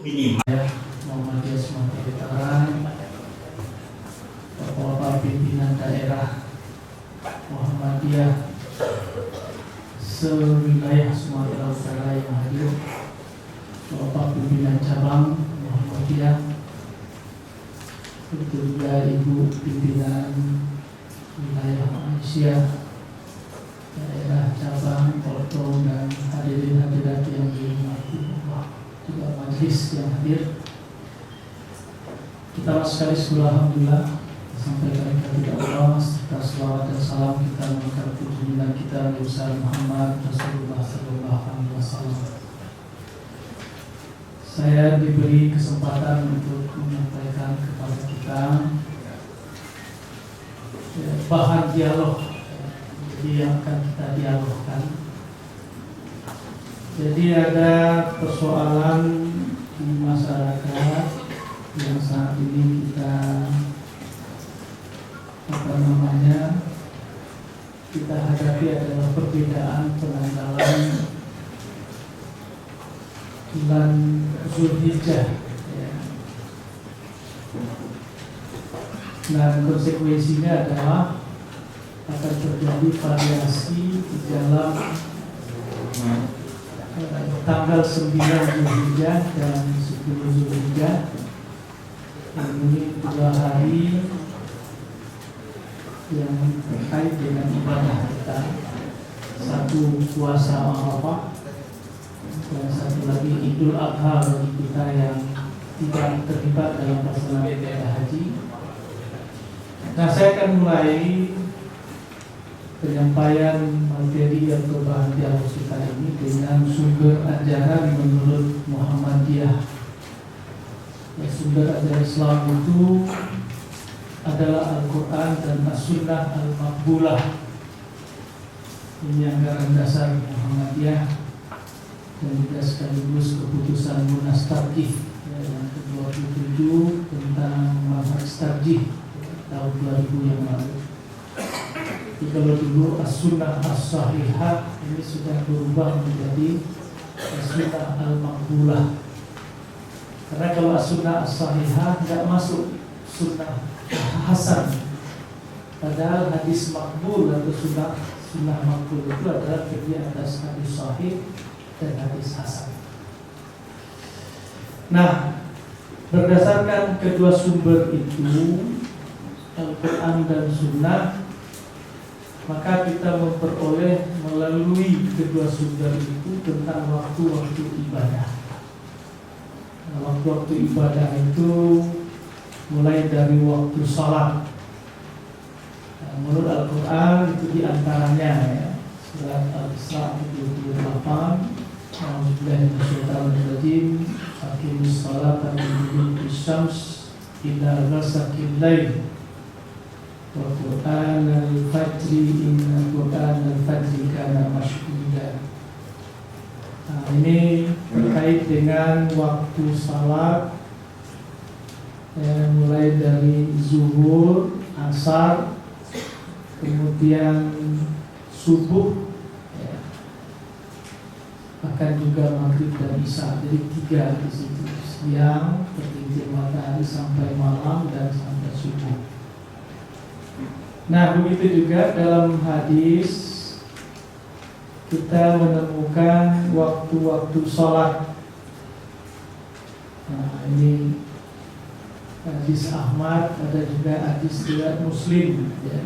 minimal Muhammadiyah Sumatera Utara, Bapak pimpinan daerah Muhammadiyah sewilayah Sumatera Utara yang hadir, Bapak pimpinan cabang Muhammadiyah, begitu juga Ibu pimpinan wilayah Malaysia, daerah cabang, Porto, dan hadirin hadirat yang dirahmati Allah, juga majelis yang hadir. Kita sekali alhamdulillah sampaikan kepada Allah serta selawat dan salam kita mengangkat junjungan kita Nabi besar Muhammad Rasulullah Sallallahu Alaihi Wasallam. Saya diberi kesempatan untuk menyampaikan kepada kita bahan dialog, jadi yang akan kita dialogkan. Jadi ada persoalan di masyarakat yang saat ini kita kita hadapi adalah perbedaan penanggalan bulan Zulhijjah, ya. Dan konsekuensinya adalah akan terjadi variasi di dalam tanggal 9 Zulhijjah dan 10 Zulhijjah. Ini 2 hari yang terkait dengan ibadah kita. Satu puasa Arafah, dan satu lagi Idul Adha bagi kita yang tidak terlibat dalam pelaksanaan ibadah haji. Nah, saya akan mulai penyampaian materi atau bahan dialog kita ini dengan sumber ajaran menurut Muhammadiyah. Ya, sumber ajaran Islam itu adalah Al-Quran dan As-Sunnah Al-Maqbulah. Ini anggaran dasar Muhammadiyah dan juga sekaligus keputusan Munas Tarjih yang ke-27 tentang manhaj tarjih tahun 2000 yang lalu. Jadi kalau dulu As-Sunnah As-Sahihah, ini sudah berubah menjadi As-Sunnah Al-Maqbulah. Karena kalau As-Sunnah As-Sahihah tidak masuk Sunnah Hasan, padahal hadis makbul atau sunnah makbul itu adalah terdiri atas hadis sahih dan hadis hasan. Nah, berdasarkan kedua sumber itu, Al-Quran dan Sunnah, maka kita memperoleh melalui kedua sumber itu tentang waktu-waktu ibadah. Nah, waktu-waktu ibadah itu mulai dari waktu salat. Nah, menurut Al-Quran itu diantaranya, ya, surat Al-Isra 28, A'udzubillahi minasyaitonirrajim, aqimus sholata liduluki syams ila ghasaqil lail wa qur'anal fajri inna qur'anal fajri kana mashhuda. Nah, ini terkait dengan waktu salat, mulai dari zuhur, asar, kemudian subuh, ya, bahkan juga maghrib dan isya. Jadi 3 di situ, siang, tergelincir matahari sampai malam dan sampai subuh. Nah, begitu juga dalam hadis kita menemukan waktu-waktu sholat. Nah, ini hadis Ahmad, ada juga hadis riwayat Muslim, ya,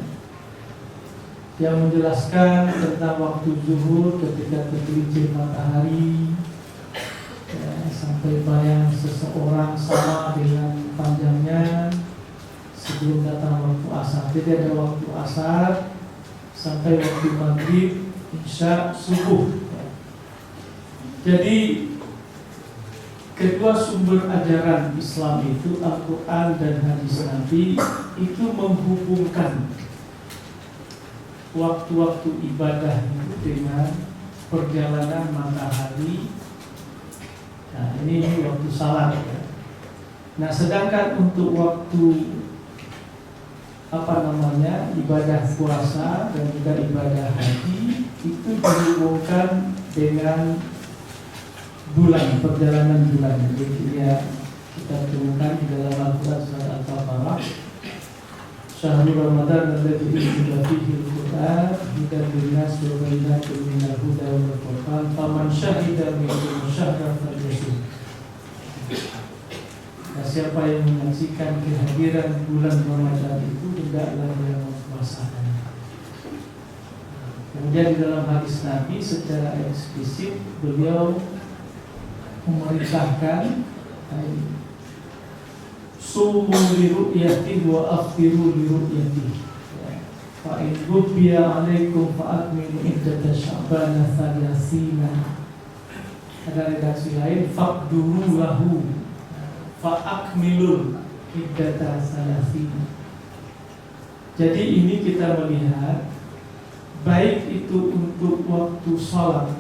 yang menjelaskan tentang waktu zuhur ketika tergelincir matahari, ya, sampai bayang seseorang sama dengan panjangnya sebelum datang waktu asar. Jadi ada waktu asar sampai waktu maghrib, isya, subuh. Jadi kedua sumber ajaran Islam itu, Al-Quran dan hadis Nabi, itu menghubungkan waktu-waktu ibadah itu dengan perjalanan matahari. Nah, ini waktu salat, ya. Nah, sedangkan untuk waktu ibadah puasa dan juga ibadah haji itu dihubungkan dengan bulan, perjalanan bulan. Jadi ya kita temukan di dalam Al-Quran surat Al-Baqarah, Syahrul Ramadan alladzi unzila fihi al-Qur'an hudan lin-nas wa bayyinatin minal huda wal furqan faman syahida minkum syahra falyasum. Nah, siapa yang menyaksikan kehadiran bulan Ramadan itu hendaklah dia mempuasakan. Kemudian di dalam hadis Nabi secara eksplisit beliau memerintahkan sumu li ru'yati wa aftiru li ru'yati. Fa in ghubbiya 'alaikum fa akmilu iddata sya'bana 30. Ada redaksi lain faqduru lahu fa akmilul iddata 30. Jadi ini kita melihat baik itu untuk waktu sholat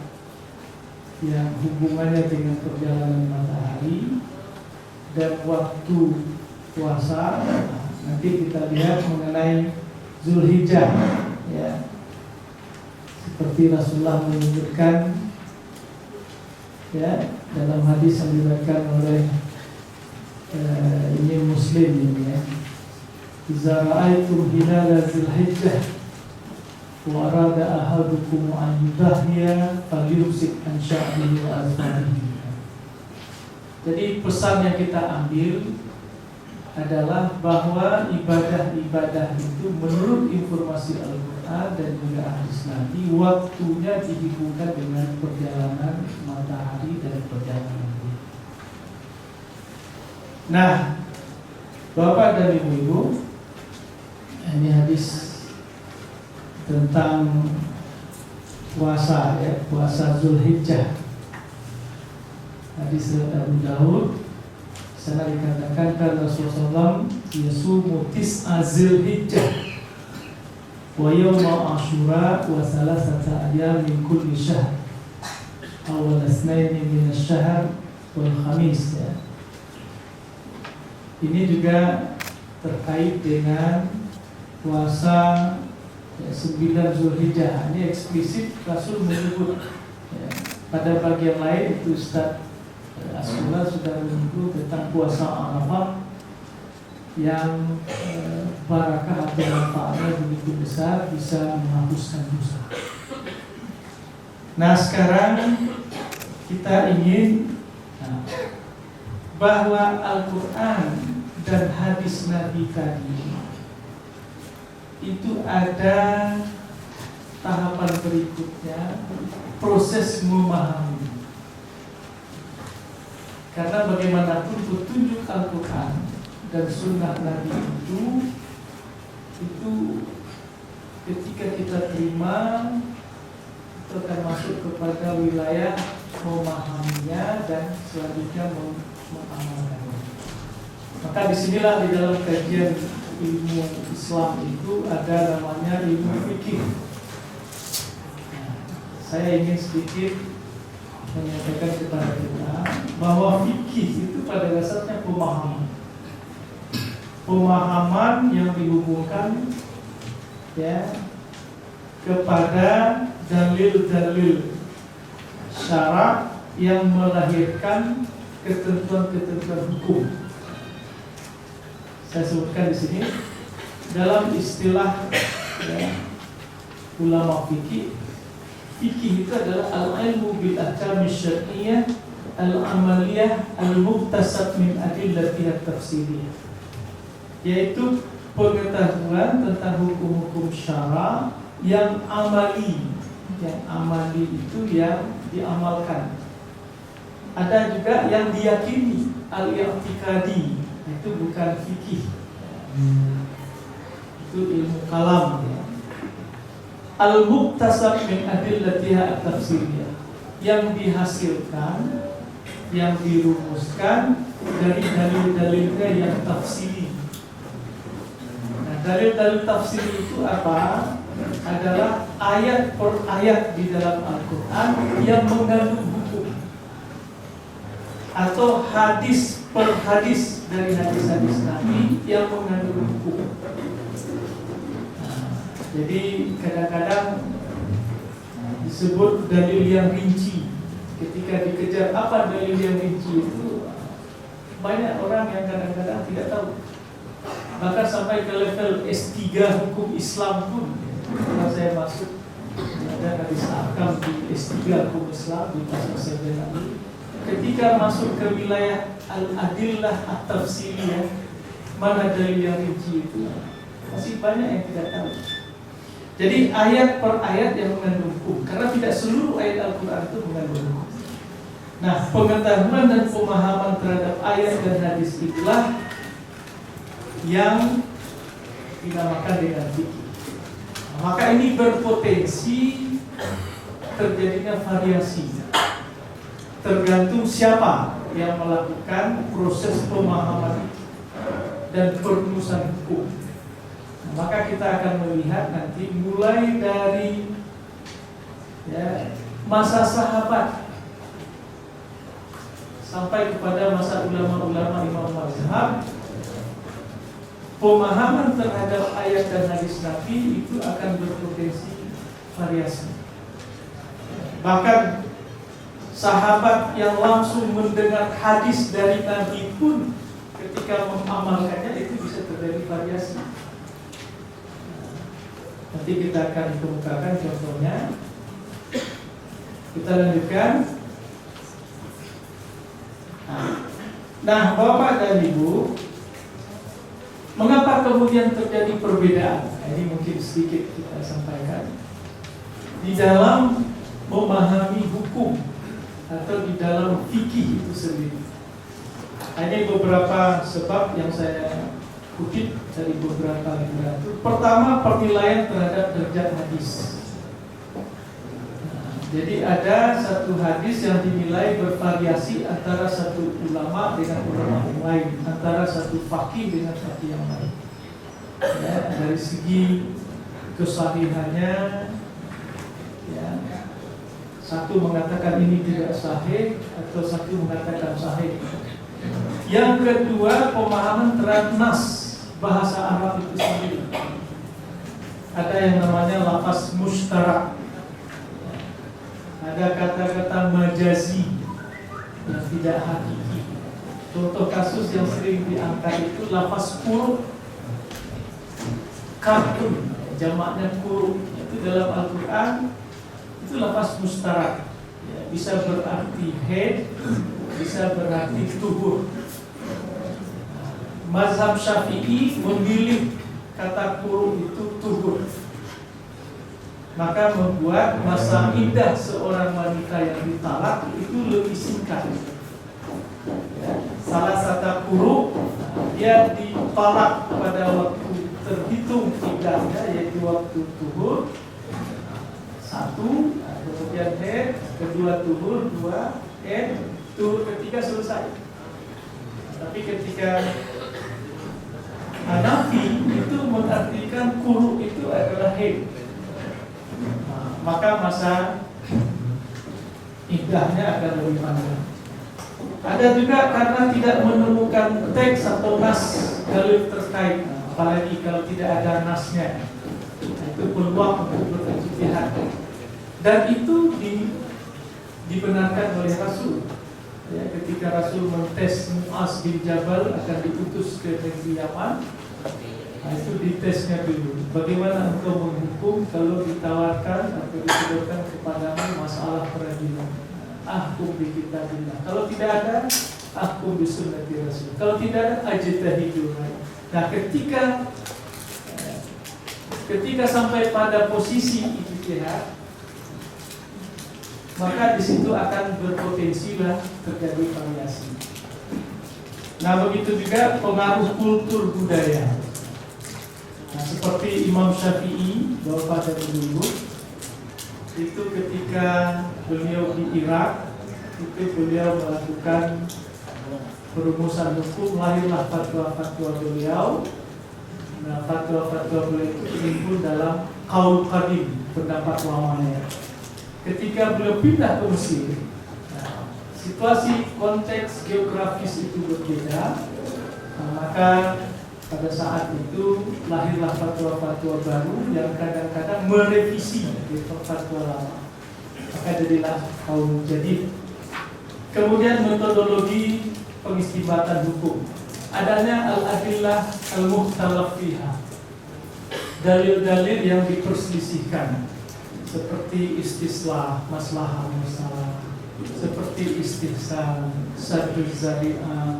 yang hubungannya dengan perjalanan matahari dan waktu puasa. Nanti kita lihat mengenai Zulhijjah, ya, seperti Rasulullah menyebutkan, ya, dalam hadis yang diriwayatkan oleh ini Muslim ini, ya, "Iza ra'aitum hilala Zulhijjah wa arada ahadukum an yudahhiya falyumsik an sya'bihi wa azfarihi." Jadi pesan yang kita ambil adalah bahwa ibadah-ibadah itu menurut informasi Al-Quran dan juga hadis Nabi waktunya dihubungkan dengan perjalanan matahari dan perjalanan bulan. Nah, Bapak dan Ibu, ini hadis tentang puasa, ya, puasa Zulhijjah. Hadis Abu Daud, sana dikatakan kan Rasulullah yasumu tis'a Zulhijjah wa yawma Ashura wa salasata ayyam min kulli syahr awal asnaini min asy-syahr wal khamis, ya. Ini juga terkait dengan puasa 9 Zulhijjah. Ini eksplisit Rasul menyebut, ya. Pada bagian lain itu Ustaz Asmullah sudah menyebut tentang puasa Arafah yang barakah atau manfaatnya begitu besar, bisa menghapuskan dosa. Nah, sekarang kita ingin bahwa Al-Quran dan hadis Nabi tadi itu ada tahapan berikutnya, proses memahami. Karena bagaimanapun petunjuk Al-Quran dan Sunnah Nabi itu ketika kita terima, itu akan masuk kepada wilayah memahaminya dan selanjutnya mengamalkannya. Maka disinilah di dalam kajian ilmu Islam itu ada namanya ilmu fikih. Nah, saya ingin sedikit menyampaikan kepada kita bahwa fikih itu pada dasarnya pemahaman yang dihubungkan, ya, kepada dalil-dalil syarak yang melahirkan ketentuan-ketentuan hukum. Saya sebutkan di sini dalam istilah, ya, ulama fikih. Fikih itu adalah al-ilmu bil ahkam syar'iyyah al-amaliyah al-muktasab min adillatiha tafsiriyah, yaitu pengetahuan tentang hukum-hukum syara yang amali. Yang amali itu yang diamalkan. Ada juga yang diyakini, al-i'tiqadi, itu bukan fikih, itu ilmu kalam, ya. Al-muktasab min adillatiha at-tafsiriyah, yang dihasilkan, yang dirumuskan dari dalil-dalilnya yang tafsiri. Nah, dalil-dalil tafsiri itu apa? Adalah ayat per ayat di dalam Al-Quran yang mengandung hukum, atau hadis per hadis dari hadis-hadis Nabi yang mengandung hukum. Jadi kadang-kadang disebut dalil yang rinci, ketika dikejar apa dalil yang rinci itu, banyak orang yang kadang-kadang tidak tahu. Bahkan sampai ke level S3 hukum Islam pun. Kalau saya masuk, ada hadis ahkam di S3 hukum Islam di pasal 7 ketika masuk ke wilayah al-adillah at-tafsiliyah, mana dalil yang rinci itu, masih banyak yang tidak tahu. Jadi ayat per ayat yang mengandung hukum, karena tidak seluruh ayat Al-Quran itu mengandung hukum. Nah, pengetahuan dan pemahaman terhadap ayat dan hadis itulah yang dinamakan dengan fikih. Maka ini berpotensi terjadinya variasi, tergantung siapa yang melakukan proses pemahaman dan perumusan hukum. Maka kita akan melihat nanti mulai dari masa sahabat sampai kepada masa ulama-ulama imam mazhab, pemahaman terhadap ayat dan hadis Nabi itu akan berpotensi variasi. Bahkan sahabat yang langsung mendengar hadis dari Nabi pun ketika mengamalkannya itu bisa terjadi variasi. Nanti kita akan kemukakan contohnya. Kita lanjutkan. Nah, Bapak dan Ibu, mengapa kemudian terjadi perbedaan? Ini mungkin sedikit kita sampaikan. Di dalam memahami hukum atau di dalam fikih itu sendiri. Hanya beberapa sebab yang saya kutip dari beberapa literatur. Pertama, penilaian terhadap derajat hadis. Jadi ada satu hadis yang dinilai bervariasi antara satu ulama dengan ulama yang lain, antara satu faqih dengan faqih yang lain. Dari segi kesahihannya, satu mengatakan ini tidak sahih, atau satu mengatakan sahih. Yang kedua, pemahaman terhadap nas, bahasa Arab itu sendiri. Ada yang namanya lafaz mustarak. Ada kata-kata majazi yang tidak hakiki. Contoh kasus yang sering diangkat itu lafaz qur, kartun, jamaknya qur. Itu dalam Al-Quran itu lafaz mustarak. Bisa berarti head, bisa berarti tuhur. Mazhab Syafi'i memilih kata qur itu tuhur. Maka membuat masa iddah seorang wanita yang ditalak itu lebih singkat. Salah satu quru, dia ditalak pada waktu terhitung iddahnya, yaitu waktu tuhur 1, kemudian haid, kedua tuhur 2, haid, tuhur ketiga selesai. Tapi ketika Hanafi itu mengartikan quru itu adalah haid, maka masa iddahnya akan lebih panjang. Ada juga karena tidak menemukan teks atau nas dalil terkait, apalagi kalau tidak ada nasnya, itu peluang untuk berijtihad. Dan itu dibenarkan oleh Rasul. Ketika Rasul mentes Mu'az bin Jabal akan diutus ke negeri Yaman, itu ditesnya dulu. Bagaimana engkau menghukum kalau ditawarkan atau disebutkan kepadamu masalah peradilan? Ahkum bi kitabillah. Kalau tidak ada, ahkum bi sunnati Rasul. Kalau tidak ada, ajtahidu. Nah, ketika sampai pada posisi ijtihad, maka di situ akan berpotensi lah terjadi variasi. Nah, begitu juga pengaruh kultur budaya. Nah, seperti Imam Syafi'i, Bapak dan Ibu, itu ketika beliau di Irak, itu beliau melakukan perumusan hukum, lahirlah fatwa-fatwa beliau. Nah, fatwa-fatwa beliau itu terhimpun dalam Qaul Qadim, pendapat lamanya. Ketika beliau pindah ke Mesir, situasi konteks geografis itu berbeda, maka pada saat itu lahirlah fatwa-fatwa baru yang kadang-kadang merevisi fatwa lama. Maka jadilah kaum jadid Kemudian metodologi pengistinbatan hukum. Adanya al-adillah al-mukhtalaf fiha. Dalil-dalil yang diperselisihkan, seperti istislah, maslahah masalah, seperti istihsan, sadrul zari'ah,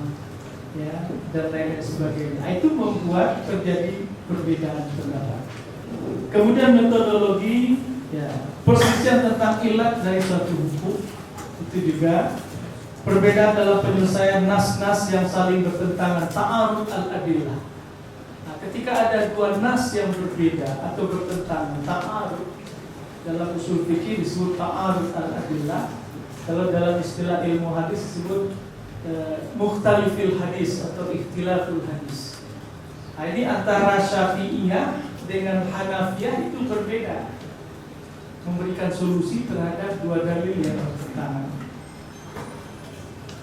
ya, dan lain sebagainya. Itu membuat terjadi perbedaan pendapat. Kemudian metodologi, ya, perselisihan tentang ilat dari suatu hukum, itu juga perbedaan dalam penyelesaian nas-nas yang saling bertentangan, ta'arud al-adillah. Nah, ketika ada dua nas yang berbeda atau bertentangan, ta'arud dalam usul fikih disebut ta'arud al-adillah. Kalau dalam istilah ilmu hadis disebut mukhtalifil hadis atau ikhtilaful hadis. Nah, ini antara Syafi'iyah dengan Hanafiyah itu berbeda, memberikan solusi terhadap dua dalil yang bertentangan.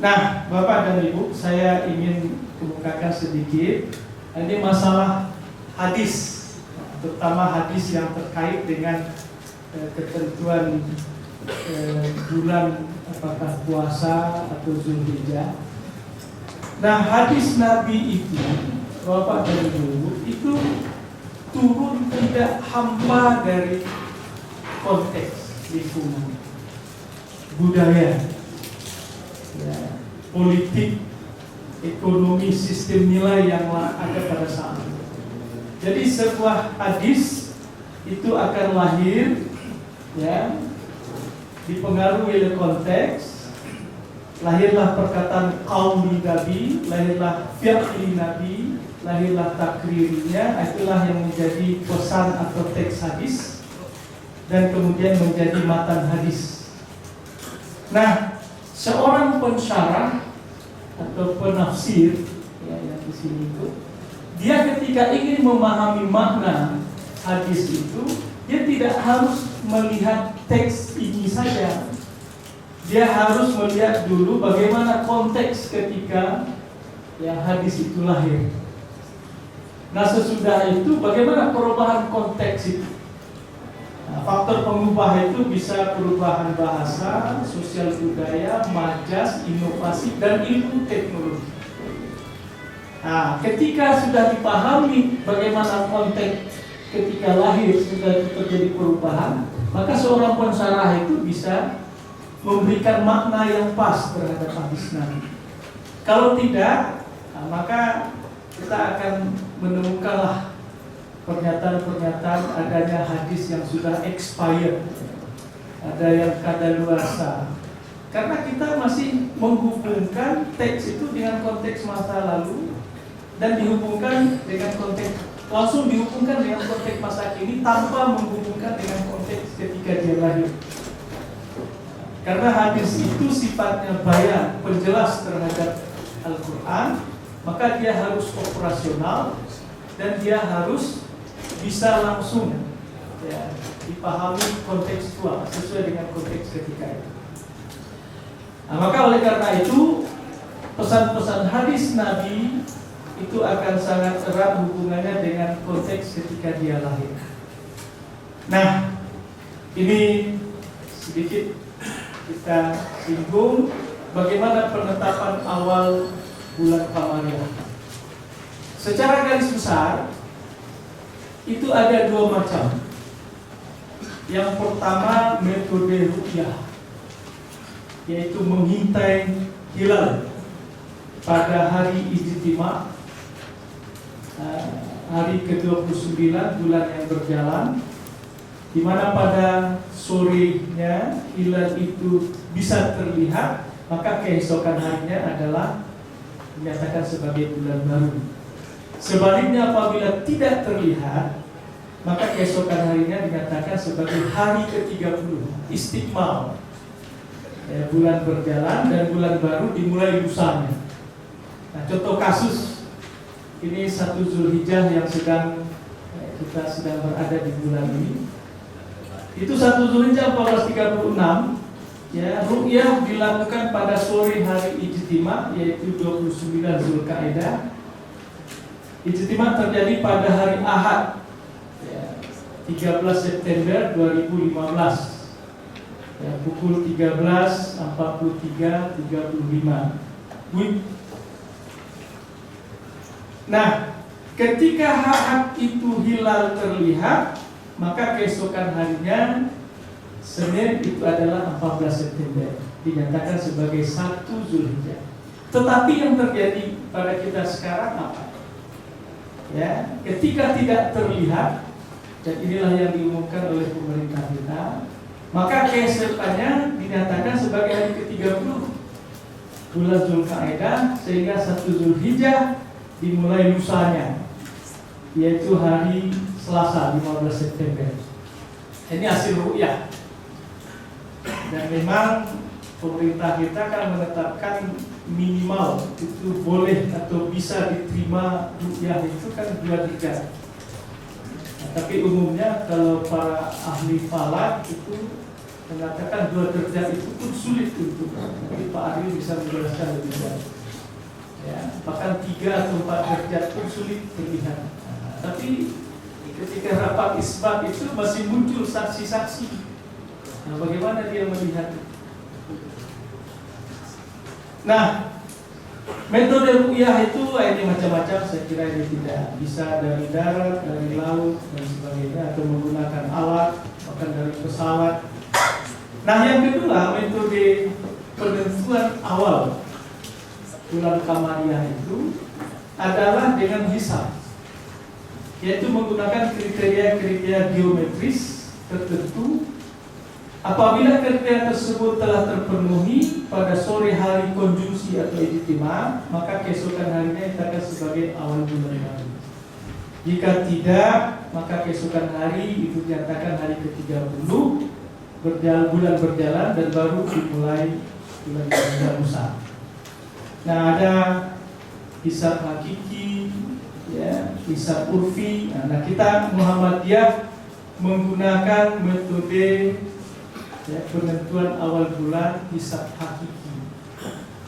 Nah, Bapak dan Ibu, saya ingin kemukakan sedikit ini masalah hadis, terutama hadis yang terkait dengan ketentuan bulan apakah puasa atau Zulhijjah. Nah, hadis Nabi itu, Bapak dan Ibu, itu turun tidak hampa dari konteks lingkungan budaya, ya, politik, ekonomi, sistem nilai yang ada pada saat itu. Jadi sebuah hadis itu akan lahir, ya, dipengaruhi oleh konteks. Lahirlah perkataan qauli Nabi, lahirlah fi'li Nabi, lahirlah takririnya. Itulah yang menjadi pesan atau teks hadis, dan kemudian menjadi matan hadis. Nah, seorang pensyarah atau penafsir, ya, yang di sini itu, dia ketika ingin memahami makna hadis itu, dia tidak harus melihat teks ini saja. Dia harus melihat dulu bagaimana konteks ketika, ya, hadis itu lahir. Nah, sesudah itu bagaimana perubahan konteks itu. Nah, faktor pengubah itu bisa perubahan bahasa, sosial budaya, majas, inovasi, dan ilmu teknologi. Nah, ketika sudah dipahami bagaimana konteks ketika lahir, sudah terjadi perubahan, maka seorang pensyarah itu bisa memberikan makna yang pas terhadap hadis Nabi. Kalau tidak, nah, maka kita akan menemukanlah pernyataan-pernyataan adanya hadis yang sudah expired, ada yang kadaluarsa. Karena kita masih menghubungkan teks itu dengan konteks masa lalu, dan dihubungkan dengan konteks, langsung dihubungkan dengan konteks masa kini tanpa menghubungkan dengan konteks ketika dia lahir. Karena hadis itu sifatnya bayan, penjelas terhadap Al-Quran, maka dia harus operasional dan dia harus bisa langsung, ya, dipahami kontekstual sesuai dengan konteks ketika itu. Nah, maka oleh karena itu pesan-pesan hadis Nabi itu akan sangat erat hubungannya dengan konteks ketika dia lahir. Nah, ini sedikit kita singgung bagaimana penetapan awal bulan Qamariyah. Secara garis besar itu ada dua macam. Yang pertama metode ru'yah, yaitu mengintai hilal pada hari ijtima, hari ke-29 bulan yang berjalan, di mana pada sorenya hilal itu bisa terlihat, maka keesokan harinya adalah dinyatakan sebagai bulan baru. Sebaliknya apabila tidak terlihat, maka keesokan harinya dinyatakan sebagai hari ke-30, istiqmal, ya, bulan berjalan dan bulan baru dimulai lusanya. Nah, contoh kasus ini 1 Zulhijjah yang kita sedang berada di bulan ini. Itu 1 Zulhijjah 1436, ya, ru'yah dilakukan pada sore hari ijtima, yaitu 29 Zulkaidah. Ijtima terjadi pada hari Ahad, ya, 13 September 2015. ya, pukul 13:43:35 WIB. Nah, ketika Ahad itu hilal terlihat, maka keesokan harinya Senin itu adalah 14 September, dinyatakan sebagai 1 Zulhijjah. Tetapi yang terjadi pada kita sekarang apa? Ya, ketika tidak terlihat, dan inilah yang diumumkan oleh pemerintah kita, maka keesokannya dinyatakan sebagai hari ke-30 bulan Zulkaidah, sehingga 1 Zulhijjah dimulai lusanya, yaitu hari Selasa 15 September. Ini hasil ru'yah. Dan memang pemerintah kita kan menetapkan minimal itu boleh atau bisa diterima ru'yah itu kan 2 derajat. Nah, tapi umumnya kalau para ahli falak itu mengatakan 2 derajat itu pun sulit untuk. Tapi Pak Ari bisa menjelaskan lebih jauh. Ya, bahkan 3 atau 4 derajat pun sulit terlihat. Nah, tapi ketika rapat isbat itu masih muncul saksi-saksi. Nah, bagaimana dia melihat? Nah, metode ru'yah itu ini macam-macam. Saya kira ini tidak bisa dari darat, dari laut dan sebagainya, atau menggunakan alat, bahkan dari pesawat. Nah, yang kedua, metode penentuan awal bulan Qamariyah itu adalah dengan hisab, yaitu menggunakan kriteria-kriteria geometris tertentu. Apabila kriteria tersebut telah terpenuhi pada sore hari konjungsi atau ijtima, maka keesokan harinya dikatakan sebagai awal bulan baru. Jika tidak, maka keesokan hari itu dinyatakan hari ke-30, bulan berjalan dan baru dimulai bulan Musa. Nah, ada hisab hakiki, ya, hisab urfi. Nah, kita Muhammadiyah menggunakan metode, ya, penentuan awal bulan hisab hakiki,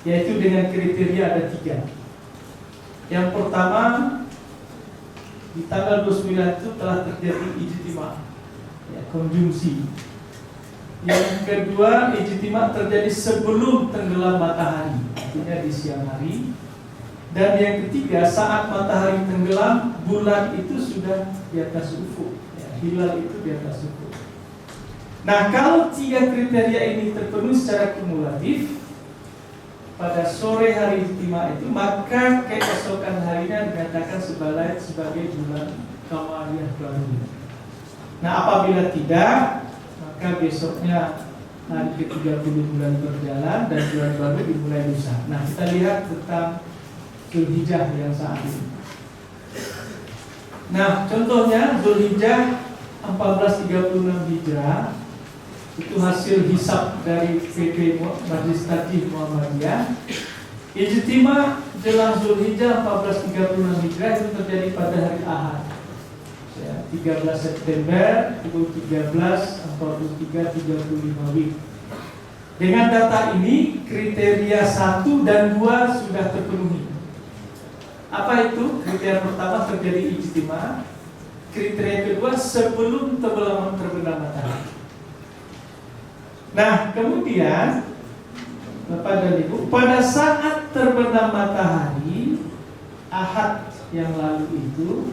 yaitu dengan kriteria ada 3. Yang pertama, di tanggal 29 itu telah terjadi ijtima, ya, konjungsi. Yang kedua, ijtima terjadi sebelum tenggelam matahari, artinya di siang hari. Dan yang ketiga, saat matahari tenggelam, bulan itu sudah di atas ufuk, ya, hilal itu di atas ufuk. Nah, kalau 3 kriteria ini terpenuhi secara kumulatif pada sore hari ijtima itu, maka keesokan harinya dikatakan sebagai bulan Qamariyah baru. Nah, apabila tidak, maka besoknya hari ke-30 bulan berjalan dan bulan baru dimulai lusa. Nah, kita lihat tentang Zulhijjah yang saat ini. Nah, contohnya Zulhijjah 1436 Hijrah itu hasil hisab dari PP Majelis Tajih Muhammadiyah. Ijtima jelang Zulhijjah 1436 Hijrah itu terjadi pada hari Ahad, 13 September pukul 13:43:35 WIB. Dengan data ini kriteria 1 dan 2 sudah terpenuhi. Apa itu? Kriteria pertama terjadi ijtima, kriteria kedua sebelum terbenam matahari. Nah, kemudian Bapak dan Ibu, pada saat terbenam matahari Ahad yang lalu itu,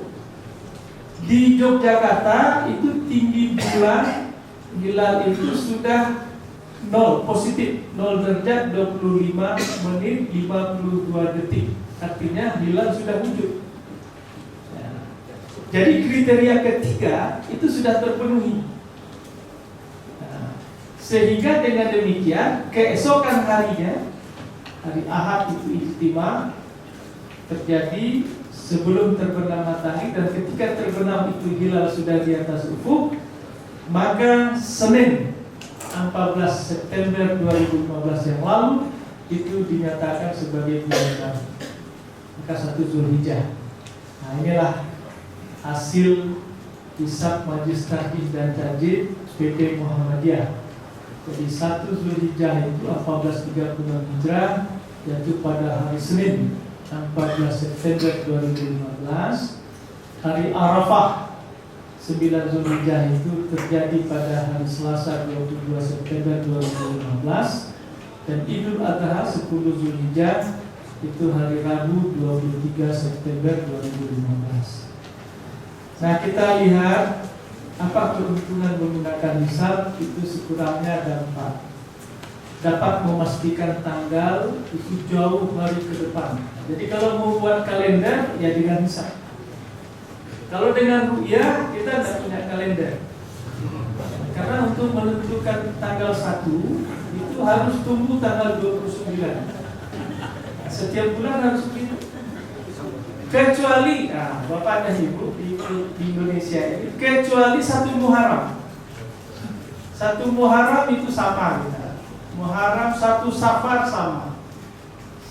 di Yogyakarta itu tinggi bulan hilal itu sudah 0, positif 0 derajat 25 menit 52 detik. Artinya hilal sudah wujud. Ya. Jadi kriteria ketiga itu sudah terpenuhi. Nah, sehingga dengan demikian keesokan harinya, hari Ahad itu ijtima terjadi sebelum terbenam matahari, dan ketika terbenam itu hilal sudah di atas ufuk, maka Senin 14 September 2015 yang lalu itu dinyatakan sebagai bulan baru, maka 1 Zulhijjah. Nah, inilah hasil hisab Majelis Tajih dan Tajdid PP Muhammadiyah. Jadi 1 Zulhijjah itu 1436 Hijrah, yaitu pada hari Senin 14 September 2015. Hari Arafah 9 Zulhijjah itu terjadi pada hari Selasa 22 September 2015 dan Idul Adha 10 Zulhijjah itu hari Rabu 23 September 2015. Nah, kita lihat apa keuntungan menggunakan hisab. Itu sekurangnya ada 4. Dapat memastikan tanggal itu jauh hari ke depan. Jadi kalau mau buat kalender ya dengan hisab. Kalau dengan ru'yah kita tidak punya kalender. Karena untuk menentukan tanggal 1 itu harus tunggu tanggal 29. Setiap bulan harus begitu. Kecuali, Bapak dan Ibu di Indonesia ini, kecuali 1 Muharram. 1 Muharram itu sama kita. Muharram, 1 Safar sama.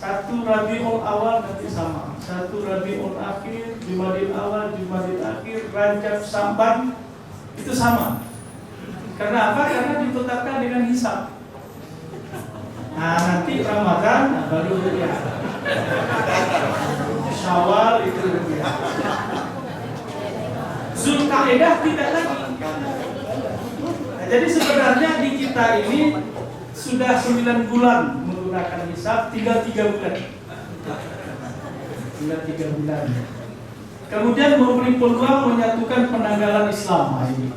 1 Rabiul Awal nanti sama. 1 Rabiul Akhir, Jumadil Awal, Jumadil Akhir, Rajab, Sya'ban itu sama. Karena apa? Karena ditetapkan dengan hisab. Nah, nanti Ramadan baru ya. Syawal itu ya. Zulkaidah tidak lagi. Nah, jadi sebenarnya di kita ini sudah 9 bulan menggunakan hisab, tinggal 3 bulan. Tinggal 3 bulan. Kemudian memberi peluang menyatukan penanggalan Islam ini.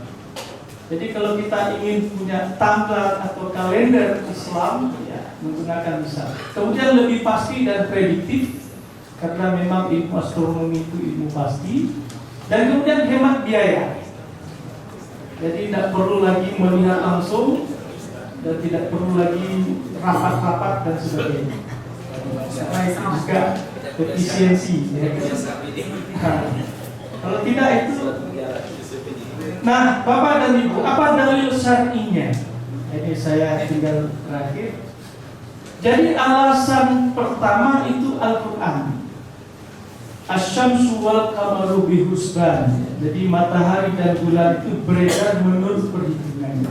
Jadi kalau kita ingin punya tanggal atau kalender Islam, ya, menggunakan hisab. Kemudian lebih pasti dan prediktif, karena memang ilmu astronomi itu ilmu pasti. Dan kemudian hemat biaya. Jadi tidak perlu lagi melihat langsung dan tidak perlu lagi rapat-rapat dan sebagainya. Karena itu juga efisiensi. Ya. Kalau tidak itu. Nah, Bapak dan Ibu, apa dalil syar'inya? Ini saya tinggal terakhir. Jadi alasan pertama itu Al-Quran. Asy-syamsu wal qamaru bihusban. Jadi matahari dan bulan itu beredar menurut perhitungannya.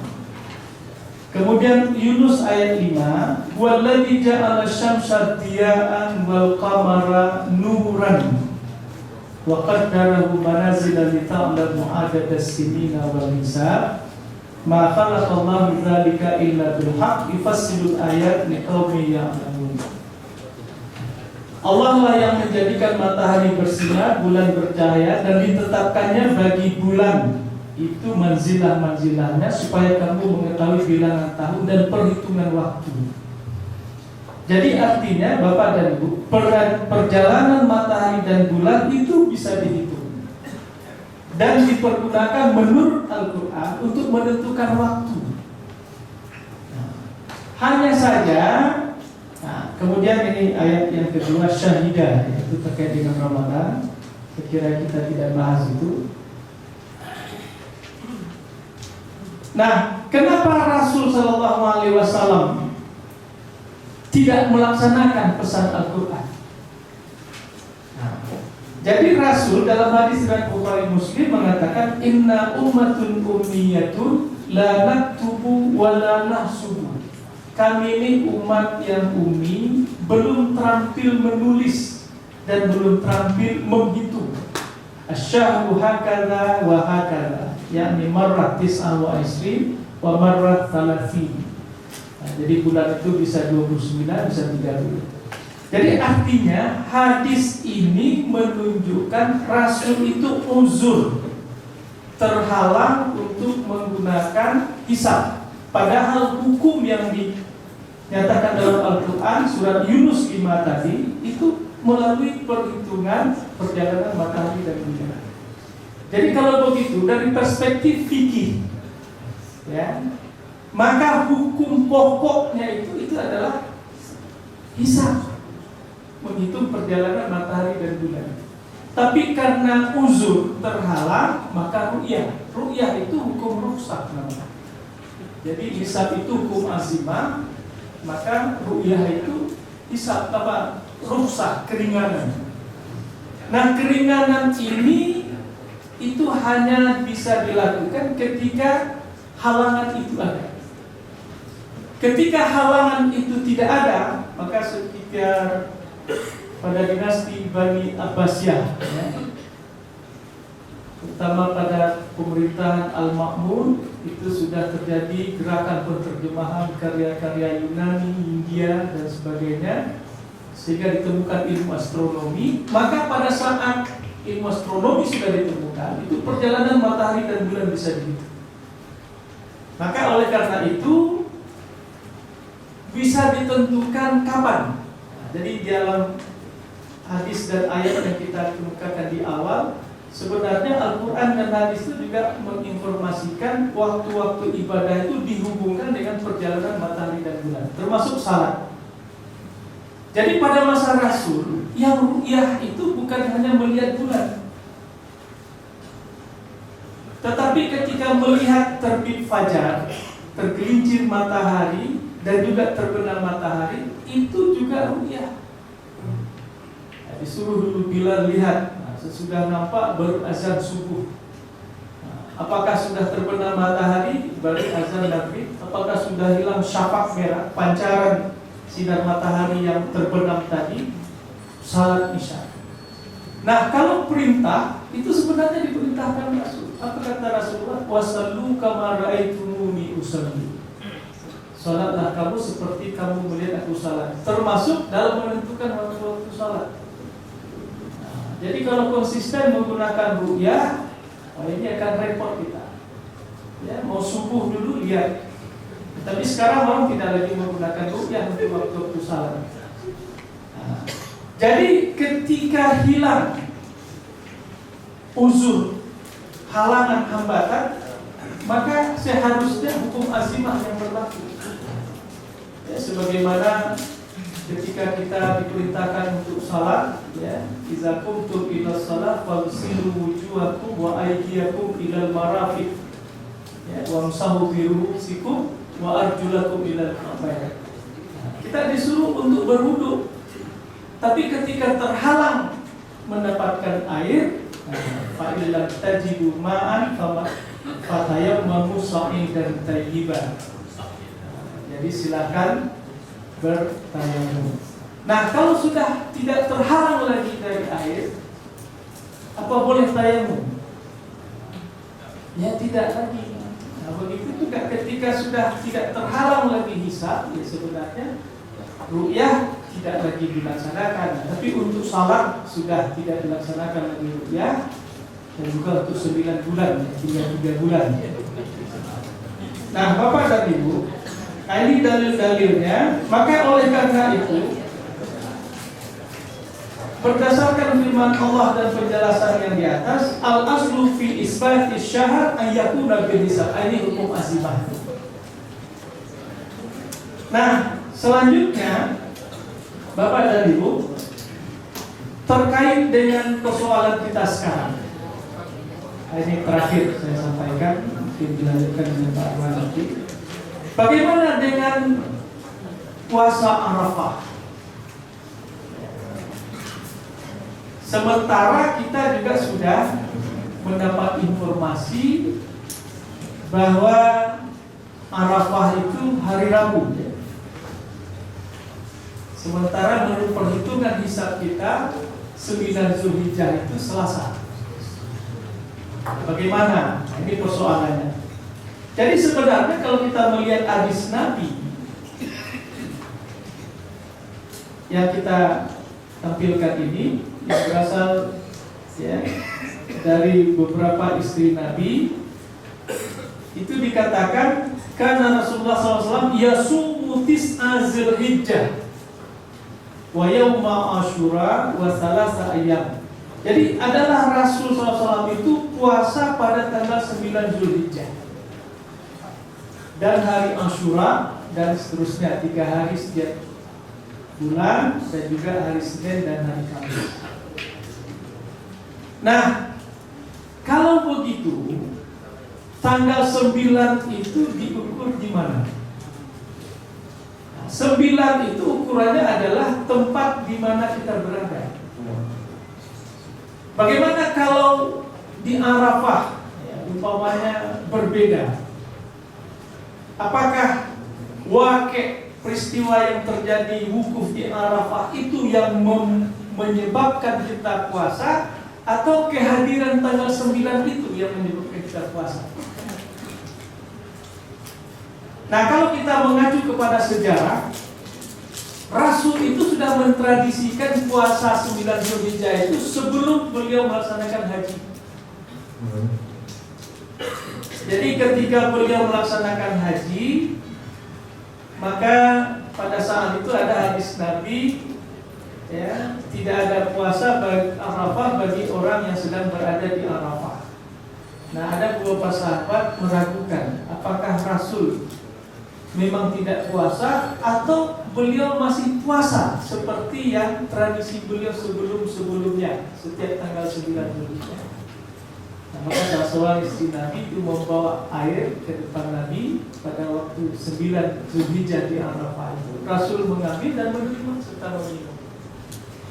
Kemudian Yunus ayat 5, "Walladzi ja'ala asy-syamsa diya'an wal qamara nuran wa qaddarahu manazila li ta'lamu 'adada as-sinina wal hisab ma khalaqallahu dzalika illa bil haqq yufassilul ayat liqaumin ya'lamun." Allah lah yang menjadikan matahari bersinar, bulan bercahaya, dan ditetapkannya bagi bulan itu manzilah-manzilahnya supaya kamu mengetahui bilangan tahun dan perhitungan waktu. Jadi artinya Bapak dan Ibu, perjalanan matahari dan bulan itu bisa dihitung dan dipergunakan menurut Al-Quran untuk menentukan waktu. Hanya saja, kemudian ini ayat yang kedua, syahidah, itu terkait dengan Ramadan. Sekira kita tidak bahas itu. Nah, kenapa Rasul Shallallahu Alaihi Wasallam tidak melaksanakan pesan Al-Quran? Jadi Rasul dalam hadis riwayat Bukhari Muslim mengatakan, Inna ummatun ummiyatun la naktubu wa la nahsubu. Kami ini umat yang ummi, belum terampil menulis dan belum terampil menghitung. Asyahru hakadha wa hakadha, yakni marrat tis'ah wa isrin wa marrat thalathin. Jadi bulan itu bisa 29, bisa 30. Jadi artinya hadis ini menunjukkan Rasul itu uzur, terhalang untuk menggunakan hisab. Padahal hukum yang dinyatakan dalam Al-Quran surat Yunus 5 tadi itu melalui perhitungan perjalanan matahari dan bulan. Jadi kalau begitu dari perspektif fikih, ya, maka hukum pokoknya itu adalah hisab, menghitung perjalanan matahari dan bulan. Tapi karena uzur terhalang, maka ru'yah. Ru'yah itu hukum rukhsah namanya. Jadi hisab itu hukum azimah, maka ru'yah itu hisab apa? Rukhsah, keringanan. Nah, keringanan ini itu hanya bisa dilakukan ketika halangan itu ada. Ketika halangan itu tidak ada, maka sekitar pada dinasti Bani Abbasiyah, ya, terutama pada pemerintahan Al-Ma'mun, itu sudah terjadi gerakan penerjemahan karya-karya Yunani, India, dan sebagainya, sehingga ditemukan ilmu astronomi. Maka pada saat ilmu astronomi sudah ditemukan, itu perjalanan matahari dan bulan bisa dihitung. Maka oleh karena itu bisa ditentukan kapan. Jadi dalam hadis dan ayat yang kita kemukakan di awal, sebenarnya Al-Quran dan hadis itu juga menginformasikan waktu-waktu ibadah itu dihubungkan dengan perjalanan matahari dan bulan, termasuk salat. Jadi pada masa Rasul, yang ru'yah itu bukan hanya melihat bulan, tetapi ketika melihat terbit fajar, tergelincir matahari, dan juga terbenam matahari, itu juga ru'yah. Disuruh dulu Bilal lihat, sesudah nampak baru azan subuh. Apakah sudah terbenam matahari, baru azan maghrib. Apakah sudah hilang syafaq merah, pancaran sinar matahari yang terbenam tadi, salat isya. Nah, kalau perintah itu sebenarnya diperintahkan Rasul. Apa kata Rasulullah? Wasallu kama ra'aitumuni usalli. Salatlah kamu seperti kamu melihat aku salat. Termasuk dalam menentukan waktu-waktu salat. Nah, jadi kalau konsisten menggunakan ru'yah, ini akan repot kita. Ya, mau subuh dulu lihat. Tapi sekarang orang tidak lagi menggunakan ru'yah untuk waktu-waktu salat. Nah, jadi ketika hilang uzur, halangan, hambatan, maka seharusnya hukum azimah yang berlaku. Ya, sebagaimana ketika kita diperintahkan untuk salat, ya, iza qumtum ila shalah faghsilu wujuhakum wa aydiyakum ilal marafiq, ya, wamsahu bi ru'usikum wa arjulakum ilal ka'bayn. Kita disuruh untuk berwudu, tapi ketika terhalang mendapatkan air, fa illam tajidu ma'an fatayammamu sa'idan thayyiban. Jadi silakan bertayamum. Nah, kalau sudah tidak terhalang lagi dari air, apa boleh tayamum? Ya tidak lagi. Nah, begitu juga ketika sudah tidak terhalang lagi hisab, ya sebenarnya ru'yah tidak lagi dilaksanakan. Tapi untuk salat sudah tidak dilaksanakan lagi ru'yah, dan juga untuk 9 bulan, tinggal 3 bulan. Nah, Bapak dan Ibu, ini dalil-dalilnya. Maka oleh karena itu, berdasarkan firman Allah dan penjelasan yang di atas, al-aslu fi isbati syahad ayyakuna bil hisab. Ini hukum azimah. Nah, selanjutnya Bapak dan Ibu, terkait dengan persoalan kita sekarang. Ini terakhir saya sampaikan, mungkin dilanjutkan dengan Pak Arman nanti. Bagaimana dengan puasa Arafah? Sementara kita juga sudah mendapat informasi bahwa Arafah itu hari Rabu. Sementara menurut perhitungan hisab kita 9 Zulhijjah itu Selasa. Bagaimana? Ini persoalannya. Jadi sebenarnya kalau kita melihat hadis Nabi yang kita tampilkan ini, yang berasal, ya, dari beberapa istri Nabi, itu dikatakan karena Rasulullah SAW yasumu tis'a Zulhijjah wa yawma Asyura wa salasa ayyam. Jadi adalah Rasul SAW itu puasa pada tanggal 9 Zulhijjah dan hari Asyura dan seterusnya, 3 hari setiap bulan, dan juga hari Senin dan hari Kamis. Nah, kalau begitu, tanggal 9 itu diukur di mana? 9 itu ukurannya adalah tempat di mana kita berada. Bagaimana kalau di Arafah, ya, umpamanya berbeda? Apakah wakil peristiwa yang terjadi wukuf di Arafah itu yang menyebabkan kita puasa, atau kehadiran tanggal 9 itu yang menyebabkan kita puasa? Nah, kalau kita mengacu kepada sejarah, Rasul itu sudah mentradisikan puasa 9 Zulhijjah itu sebelum beliau melaksanakan haji. Jadi ketika beliau melaksanakan haji, maka pada saat itu ada hadis Nabi, ya, tidak ada puasa bagi Arafah bagi orang yang sedang berada di Arafah. Nah, ada beberapa sahabat meragukan apakah Rasul memang tidak puasa atau beliau masih puasa seperti yang tradisi beliau sebelum-sebelumnya setiap tanggal 9 Zulhijjah. Nah, maka salah seorang istri Nabi itu membawa air ke depan Nabi pada waktu 9 Zulhijjah di Arafah itu. Rasul mengambil dan menerima serta meminum.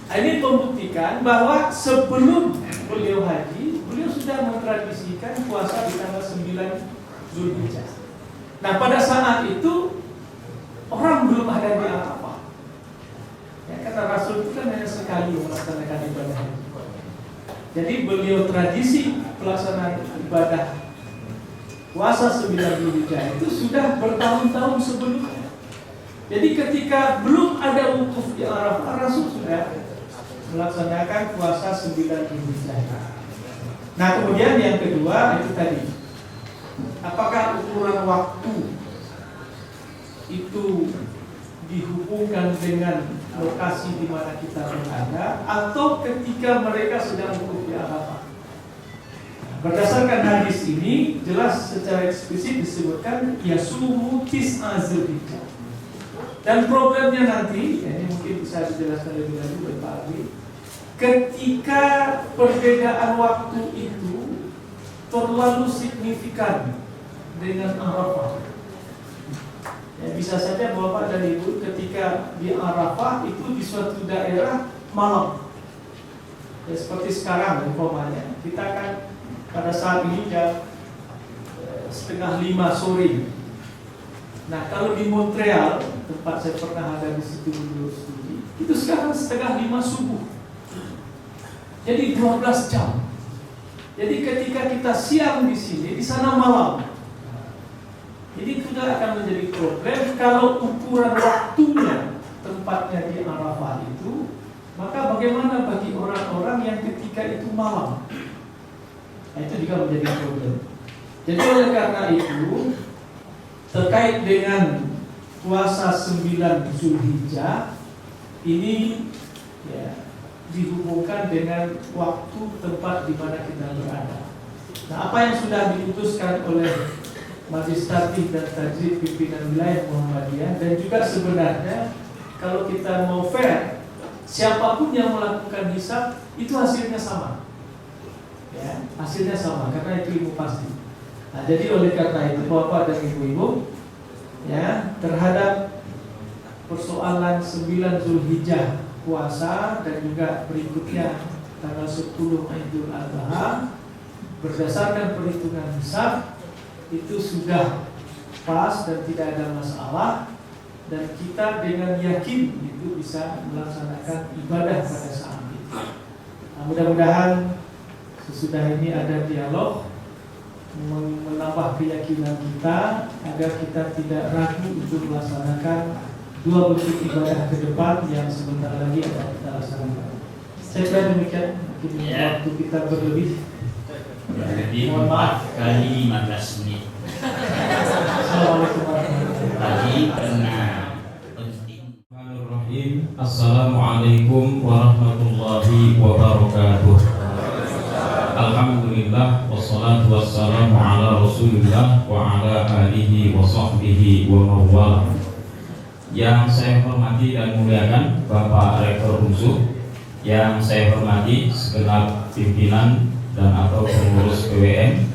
Nah, ini membuktikan bahwa sebelum beliau haji, beliau sudah mentradisikan puasa di tanggal 9 Zulhijjah. Nah, pada saat itu orang belum ada di Arafah. Ya, karena Rasul itu kan hanya sekali melaksanakan ibadah haji. Jadi beliau tradisi pelaksanaan ibadah puasa 9 Zulhijjah itu sudah bertahun-tahun sebelumnya. Jadi ketika belum ada wukuf di Arafah, Rasul sudah melaksanakan puasa 9 Zulhijjah. Nah, kemudian yang kedua itu tadi, apakah ukuran waktu itu dihubungkan dengan lokasi di mana kita berada atau ketika mereka sedang wukuf di Arafah? Berdasarkan hadis ini jelas secara eksplisit disebutkan yasumu tis'a Zulhijjah. Dan problemnya nanti, ya ini mungkin bisa dijelaskan lebih lanjut oleh Pak Abi, ketika perbedaan waktu itu terlalu signifikan dengan Arafah. Ya, bisa saja Bapak dan Ibu ketika di Arafah itu di suatu daerah malam. Ya, seperti sekarang umpamanya, kita kan pada saat ini jam 4:30 sore. Nah, kalau di Montreal, tempat saya pernah ada di situ dulu studi, itu sekarang 4:30 subuh. Jadi 12 jam. Jadi ketika kita siang di sini, di sana malam. Jadi itu akan menjadi problem kalau ukuran waktunya tempatnya di Arafah itu, maka bagaimana bagi orang-orang yang ketika itu malam? Nah, itu juga menjadi problem. Jadi oleh karena itu, terkait dengan puasa 9 Zulhijjah ini ya, dihubungkan dengan waktu tempat di mana kita berada. Nah, apa yang sudah diputuskan oleh Majelis Tatib dan Tajrid Pimpinan Wilayah Muhammadiyah, dan juga sebenarnya kalau kita mau fair, siapapun yang melakukan hisab itu hasilnya sama. Ya, hasilnya sama karena itu ilmu pasti. Nah, jadi oleh karena itu Bapak dan Ibu-ibu, ya, terhadap persoalan 9 Zulhijjah puasa dan juga berikutnya tanggal 10 Idul Adha berdasarkan perhitungan hisab itu sudah pas dan tidak ada masalah, dan kita dengan yakin itu bisa melaksanakan ibadah pada saat itu. Nah, mudah-mudahan sesudah ini ada dialog menambah keyakinan kita agar kita tidak ragu untuk melaksanakan dua bentuk ibadah ke depan yang sebentar lagi akan kita laksanakan. Saya kira demikian, mungkin waktu kita berlebih. Jadi mohon maaf kali 15 menit. Assalamualaikum warahmatullahi wabarakatuh. Tadi karena Bismillahirrahmanirrahim. Assalamualaikum warahmatullahi wabarakatuh. Alhamdulillah wassalatu wassalamu ala Rasulillah wa ala alihi wa sahbihi wa mawala. Yang saya hormati dan muliakan Bapak Rektor Unsu, yang saya hormati segenap pimpinan dan atau pengurus PWM,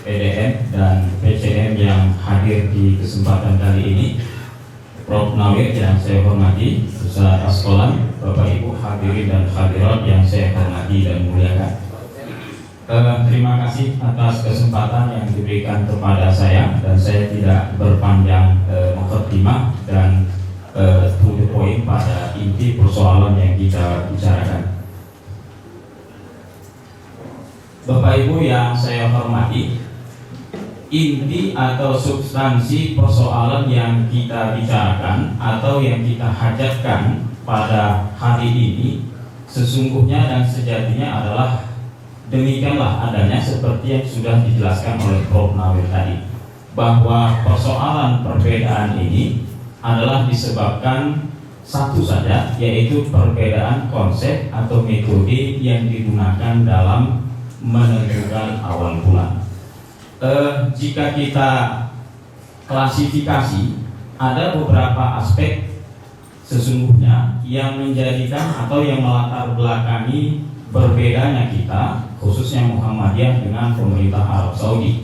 PDM dan PCM yang hadir di kesempatan kali ini, Prof. Nawir yang saya hormati, Ustaz Askolan, Bapak Ibu hadirin dan hadirat yang saya hormati dan muliakan. Terima kasih atas kesempatan yang diberikan kepada saya, dan saya tidak berpanjang mukadimah dan to the point pada inti persoalan yang kita bicarakan. Bapak Ibu yang saya hormati, inti atau substansi persoalan yang kita bicarakan atau yang kita hajatkan pada hari ini sesungguhnya dan sejatinya adalah demikianlah adanya seperti yang sudah dijelaskan oleh Prof. Nawir tadi, bahwa persoalan perbedaan ini adalah disebabkan satu saja, yaitu perbedaan konsep atau metode yang digunakan dalam menentukan awal bulan. Jika kita klasifikasi, ada beberapa aspek sesungguhnya yang menjadikan atau yang melatar belakangi berbedanya kita, khususnya Muhammadiyah dengan pemerintah Arab Saudi.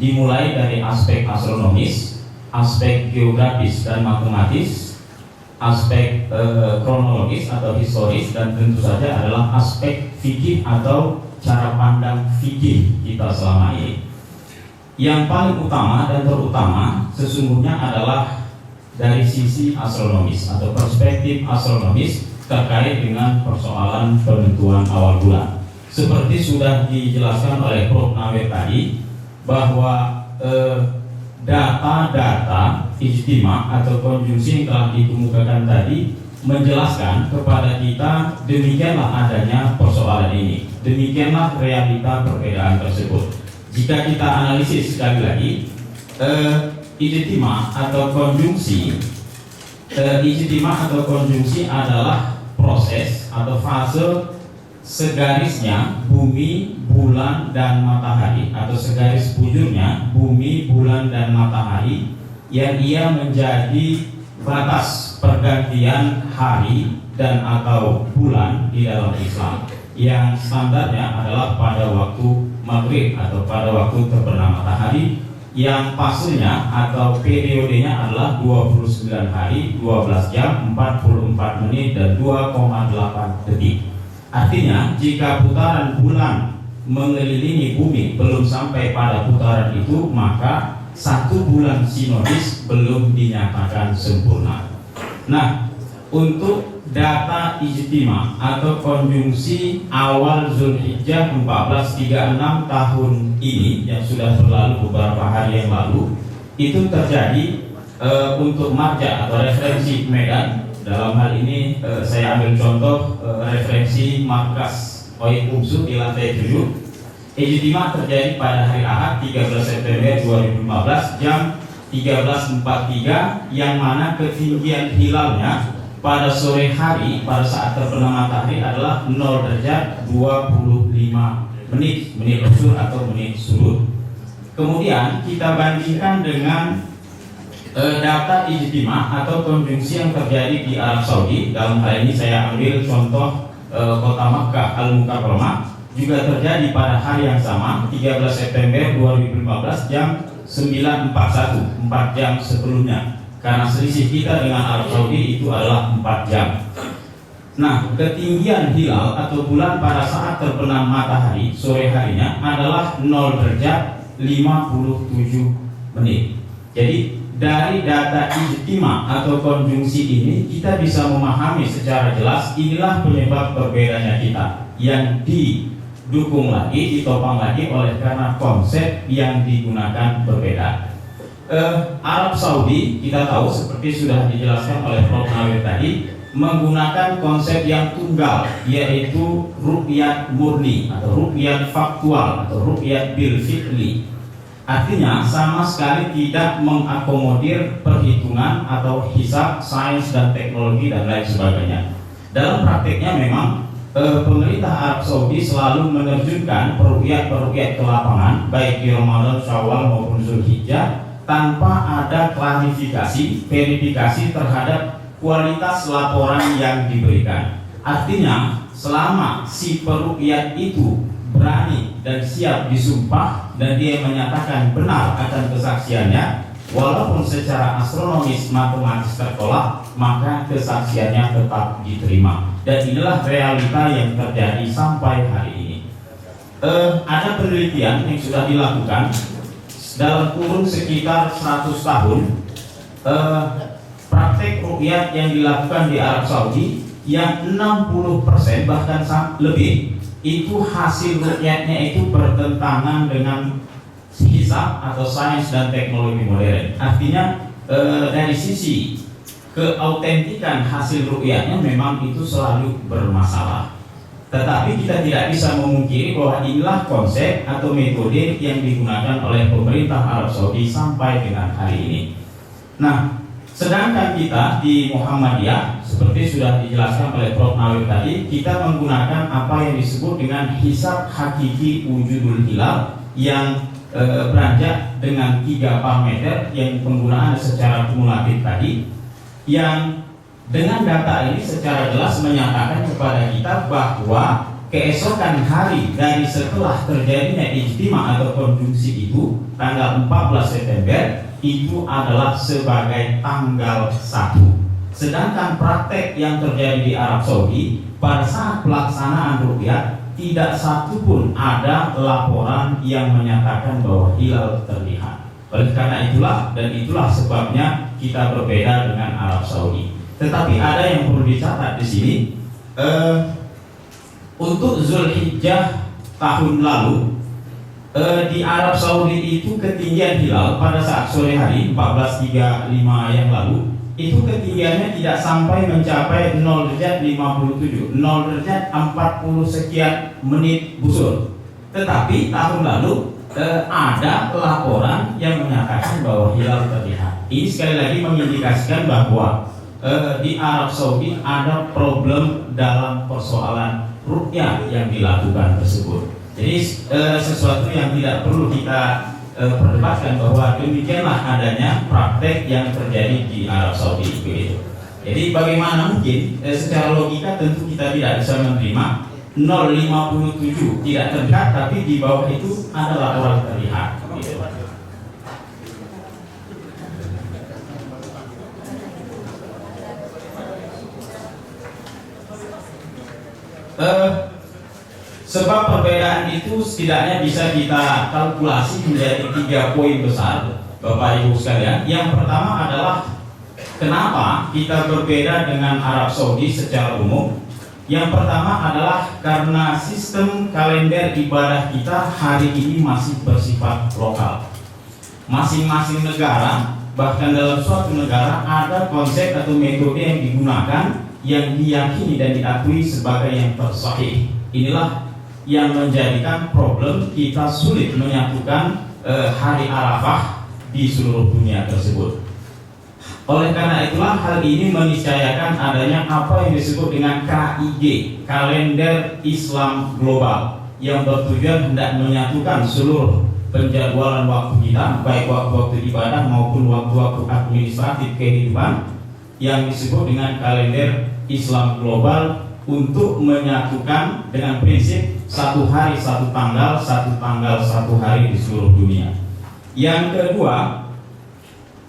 Dimulai dari aspek astronomis, aspek geografis dan matematis, aspek kronologis atau historis, dan tentu saja adalah aspek fikih atau cara pandang fikih kita selama ini. Yang paling utama dan terutama sesungguhnya adalah dari sisi astronomis atau perspektif astronomis terkait dengan persoalan penentuan awal bulan. Seperti sudah dijelaskan oleh Prof. Nawir tadi, bahwa data-data ijtima atau konjungsi yang telah dikemukakan tadi menjelaskan kepada kita demikianlah adanya persoalan ini, demikianlah realita perbedaan tersebut. Jika kita analisis sekali lagi, ijtima atau konjungsi, adalah proses atau fase segarisnya bumi, bulan, dan matahari, atau segaris bujurnya bumi, bulan, dan matahari yang ia menjadi batas pergantian hari dan atau bulan di dalam Islam, yang standarnya adalah pada waktu maghrib atau pada waktu terbenam matahari, yang fasenya atau periodenya adalah 29 hari, 12 jam, 44 menit, dan 2,8 detik. Artinya jika putaran bulan mengelilingi bumi belum sampai pada putaran itu, maka satu bulan sinodis belum dinyatakan sempurna. Nah, untuk data ijtima atau konjungsi awal Zulhijjah 1436 tahun ini yang sudah berlalu beberapa hari yang lalu, itu terjadi untuk marja atau referensi Medan. Dalam hal ini saya ambil contoh referensi markas OIK UMSU di lantai 7. Ijtima terjadi pada hari Ahad 13 September 2015 jam 13.43, yang mana ketinggian hilalnya pada sore hari pada saat terbenam matahari adalah 0 derajat 25 menit usul atau menit surut. Kemudian kita bandingkan dengan data ijtima atau konjungsi yang terjadi di Arab Saudi. Dalam hal ini saya ambil contoh kota Makkah Al-Mukarramah, juga terjadi pada hari yang sama 13 September 2015 jam 9.41, 4 jam sebelumnya, karena selisih kita dengan Arab Saudi itu adalah 4 jam. Nah, ketinggian hilal atau bulan pada saat terbenam matahari sore harinya adalah 0 derajat 57 menit. Jadi dari data ijtima atau konjungsi ini kita bisa memahami secara jelas inilah penyebab berbedanya kita, yang didukung lagi, ditopang lagi oleh karena konsep yang digunakan berbeda. Arab Saudi kita tahu seperti sudah dijelaskan oleh Prof. Nawir tadi, menggunakan konsep yang tunggal, yaitu ru'yat murni atau ru'yat faktual atau ru'yat bil fi'li. Artinya sama sekali tidak mengakomodir perhitungan atau hisab, sains dan teknologi dan lain sebagainya. Dalam prakteknya memang pemerintah Arab Saudi selalu menerjunkan peruqyat ke lapangan, baik di Ramadan, Syawal maupun Zulhijjah, tanpa ada klarifikasi, verifikasi terhadap kualitas laporan yang diberikan. Artinya selama si peruqyat itu berani dan siap disumpah dan dia menyatakan benar akan kesaksiannya, walaupun secara astronomis matematis tertolak, maka kesaksiannya tetap diterima. Dan inilah realita yang terjadi sampai hari ini. Ada penelitian yang sudah dilakukan dalam kurun sekitar 100 tahun, praktek ruqyat yang dilakukan di Arab Saudi yang 60% bahkan lebih itu hasil rukyatnya itu bertentangan dengan hisab atau sains dan teknologi modern. Artinya dari sisi keautentikan hasil rukyatnya memang itu selalu bermasalah. Tetapi kita tidak bisa memungkiri bahwa inilah konsep atau metode yang digunakan oleh pemerintah Arab Saudi sampai dengan hari ini. Nah, sedangkan kita di Muhammadiyah, seperti sudah dijelaskan oleh Prof. Nawir tadi, kita menggunakan apa yang disebut dengan hisab hakiki wujudul hilal yang beranjak dengan 3 parameter yang penggunaan secara kumulatif tadi, yang dengan data ini secara jelas menyatakan kepada kita bahwa keesokan hari dari setelah terjadinya ijtima atau konjungsi itu, tanggal 14 September itu adalah sebagai tanggal 1. Sedangkan praktek yang terjadi di Arab Saudi pada saat pelaksanaan rukyat tidak satu pun ada laporan yang menyatakan bahwa hilal terlihat. Oleh karena itulah sebabnya kita berbeda dengan Arab Saudi. Tetapi ada yang perlu dicatat di sini. Untuk Zulhijjah tahun lalu di Arab Saudi itu ketinggian hilal pada saat sore hari 14.35 yang lalu itu ketinggiannya tidak sampai mencapai 0 derajat 57, 0 derajat 40 sekian menit busur. Tetapi tahun lalu ada laporan yang menyatakan bahwa hilal terlihat. Ini sekali lagi mengindikasikan bahwa di Arab Saudi ada problem dalam persoalan rukyah yang dilakukan tersebut. Jadi sesuatu yang tidak perlu kita perdebatkan bahwa demikianlah adanya praktek yang terjadi di Arab Saudi begitu. Jadi bagaimana mungkin secara logika tentu kita tidak bisa menerima 0,57 tidak terlihat tapi di bawah itu ada laporan terlihat gitu. Sebab perbedaan itu setidaknya bisa kita kalkulasi menjadi 3 poin besar, Bapak Ibu sekalian. Yang pertama adalah kenapa kita berbeda dengan Arab Saudi secara umum. Yang pertama adalah karena sistem kalender ibadah kita hari ini masih bersifat lokal. Masing-masing negara, bahkan dalam suatu negara ada konsep atau metode yang digunakan yang diyakini dan diakui sebagai yang tersahih. Inilah yang menjadikan problem kita sulit menyatukan hari Arafah di seluruh dunia tersebut. Oleh karena itulah hal ini meniscayakan adanya apa yang disebut dengan KIG, Kalender Islam Global, yang bertujuan hendak menyatukan seluruh penjadwalan waktu kita, baik waktu-waktu ibadah maupun waktu-waktu administratif kehidupan, yang disebut dengan Kalender Islam Global, untuk menyatukan dengan prinsip 1 hari 1 tanggal, 1 tanggal 1 hari di seluruh dunia. Yang kedua,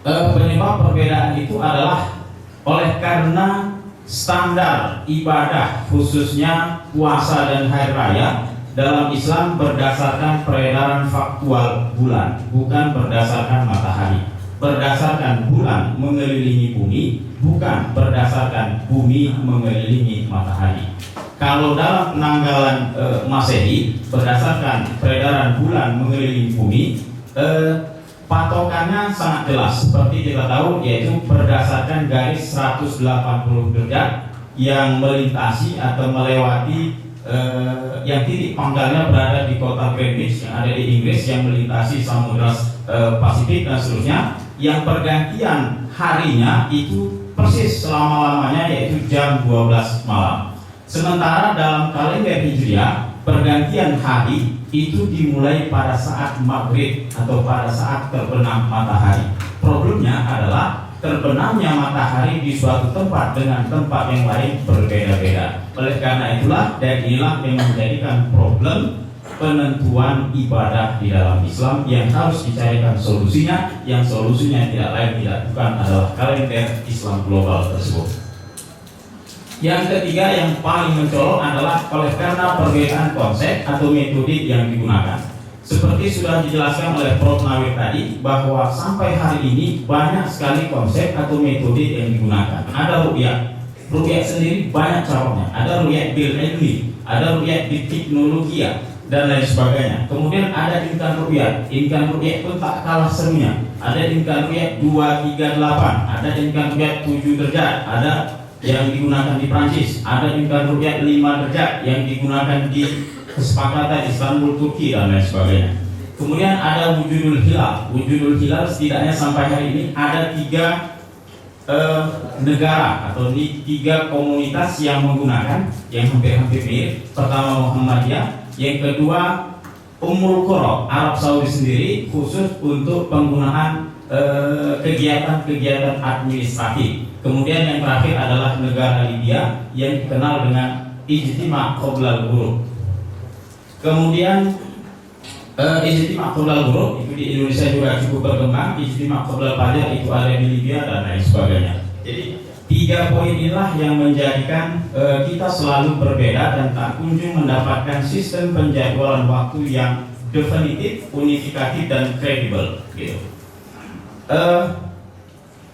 penyebab perbedaan itu adalah oleh karena standar ibadah khususnya puasa dan hari raya dalam Islam berdasarkan peredaran faktual bulan, bukan berdasarkan matahari. Berdasarkan bulan mengelilingi bumi, bukan berdasarkan bumi mengelilingi matahari. Kalau dalam penanggalan Masehi berdasarkan peredaran bulan mengelilingi bumi, patokannya sangat jelas seperti kita tahu, yaitu berdasarkan garis 180 derajat yang melintasi atau melewati yang titik pangkalnya berada di kota Greenwich yang ada di Inggris, yang melintasi Samudra Pasifik dan seterusnya, yang pergantian harinya itu persis selama-lamanya, yaitu jam 12 malam. Sementara dalam kalender Hijriah pergantian hari itu dimulai pada saat maghrib atau pada saat terbenam matahari. Problemnya adalah terbenamnya matahari di suatu tempat dengan tempat yang lain berbeda-beda. Oleh karena itulah, dan inilah yang menjadikan problem penentuan ibadah di dalam Islam yang harus dicarikan solusinya, yang solusinya tidak lain tidak bukan adalah kalender Islam global tersebut. Yang ketiga yang paling mencolok adalah oleh karena perbedaan konsep atau metode yang digunakan. Seperti sudah dijelaskan oleh Prof. Nawir tadi, bahwa sampai hari ini banyak sekali konsep atau metode yang digunakan. Ada ruqyah sendiri banyak caranya. Ada ruqyah bil ilmi, ada ru'yat di teknologi dan lain sebagainya. Kemudian ada imkan ru'yat pun tak kalah serunya. Ada imkan ru'yat 238, ada imkan ru'yat 7 derajat, ada yang digunakan di Prancis, ada imkan ru'yat 5 derajat yang digunakan di kesepakatan Istanbul Turki dan lain sebagainya. Kemudian ada wujudul hilal setidaknya sampai hari ini ada 3 negara atau 3 komunitas yang menggunakan, yang hampir-hampir mirip. Pertama Muhammadiyah, yang kedua Ummul Qura, Arab Saudi sendiri khusus untuk penggunaan kegiatan-kegiatan administratif. Kemudian yang terakhir adalah negara Libya yang dikenal dengan Ijtima' Qoblal Ghurub. Kemudian Ijtima' Qoblal Ghurub itu di Indonesia juga cukup berkembang. Ijtima' Qoblal Fajar itu ada di Libya dan lain sebagainya. Jadi 3 poin inilah yang menjadikan kita selalu berbeda dan tak kunjung mendapatkan sistem penjadwalan waktu yang definitif, unifikatif dan kredibel. Gitu.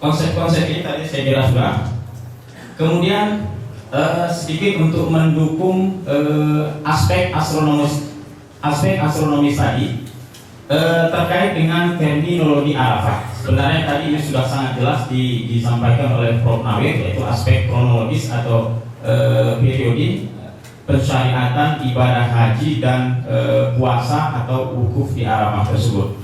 Konsep-konsep ini tadi saya kira sudah. Kemudian sedikit untuk mendukung aspek astronomis tadi terkait dengan terminologi Arafah. Sebenarnya tadi ini sudah sangat jelas disampaikan oleh Prof. Nawir, yaitu aspek kronologis atau periode pensyariatan ibadah haji dan puasa atau wukuf di Arafah tersebut.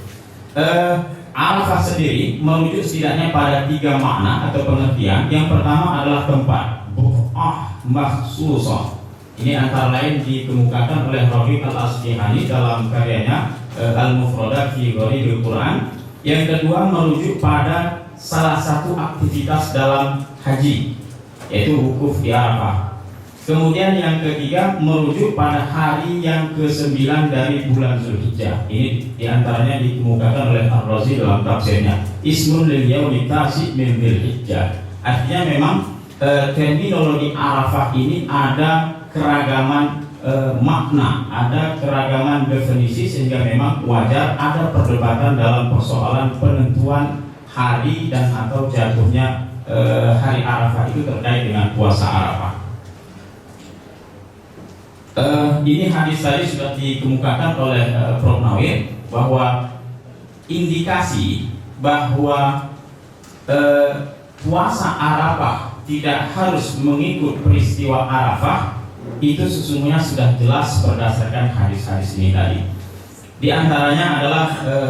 Arafah sendiri merujuk setidaknya pada 3 makna atau pengertian. Yang pertama adalah tempat, buq'ah makhsusah. Ini antara lain dikemukakan oleh Rafiq Al-Asbihani dalam karyanya Al-Mufradat fi Gharibul Quran. Yang kedua merujuk pada salah satu aktivitas dalam haji, yaitu wukuf di Arafah. Kemudian yang ketiga merujuk pada hari yang ke-9 dari bulan Zulhijjah. Ini diantaranya dikemukakan oleh Ar-Razi dalam tafsirnya. Ismun lil yaumi tasi' min Dzulhijjah. Artinya memang terminologi Arafah ini ada keragaman makna, ada keragaman definisi, sehingga memang wajar ada perdebatan dalam persoalan penentuan hari dan atau jatuhnya hari Arafah itu terkait dengan puasa Arafah. Ini hadis tadi sudah dikemukakan oleh Prof. Nawir bahwa indikasi bahwa puasa Arafah tidak harus mengikut peristiwa Arafah itu sesungguhnya sudah jelas berdasarkan hadis-hadis ini tadi. Di antaranya adalah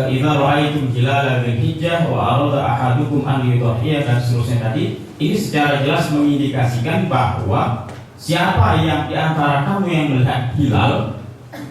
idza ra'aitum hilala dzulhijjah wa arada ahadukum an yudhhiya dan seterusnya tadi. Ini secara jelas mengindikasikan bahwa siapa yang di antara kamu yang melihat hilal,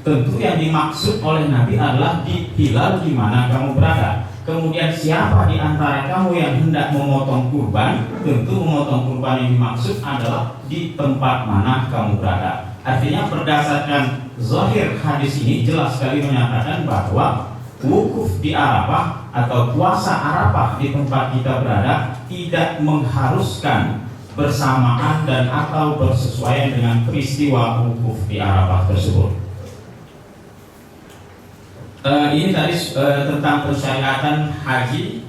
tentu yang dimaksud oleh Nabi adalah di hilal di mana kamu berada. Kemudian siapa di antara kamu yang hendak memotong kurban, tentu memotong kurban yang dimaksud adalah di tempat mana kamu berada. Artinya berdasarkan zahir hadis ini jelas sekali menyatakan bahwa wukuf di Arafah atau puasa Arafah di tempat kita berada tidak mengharuskan bersamaan dan atau bersesuaian dengan peristiwa wukuf di Arafah tersebut. Ini tadi tentang pensyariatan haji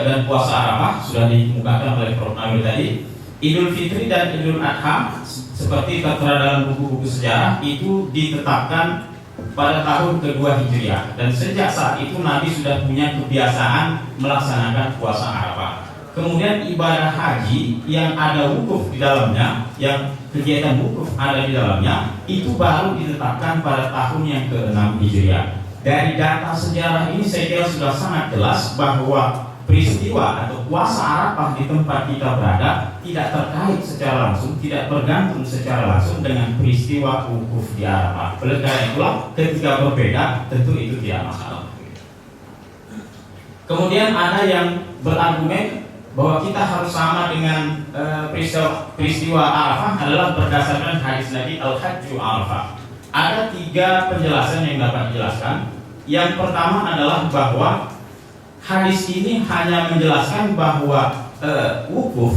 dan puasa Arafah sudah dikemukakan oleh Prof. Nawir tadi. Idul Fitri dan Idul Adha seperti tertera dalam buku-buku sejarah itu ditetapkan pada tahun kedua Hijriah, dan sejak saat itu Nabi sudah punya kebiasaan melaksanakan puasa Arafah. Kemudian ibadah haji yang ada wukuf di dalamnya, yang kegiatan wukuf ada di dalamnya, itu baru ditetapkan pada tahun yang ke-6 Hijriah. Dari data sejarah ini saya kira sudah sangat jelas bahwa peristiwa atau puasa Arafah di tempat kita berada tidak terkait secara langsung, tidak bergantung secara langsung dengan peristiwa wukuf di Arafah. Oleh karena itulah ketika berbeda tentu itu tidak masalah. Kemudian ada yang berargumen bahwa kita harus sama dengan peristiwa Arafah adalah berdasarkan hadis Nabi Al-Hajju Arafah. Ada 3 penjelasan yang dapat dijelaskan. Yang pertama adalah bahwa hadis ini hanya menjelaskan bahwa wukuf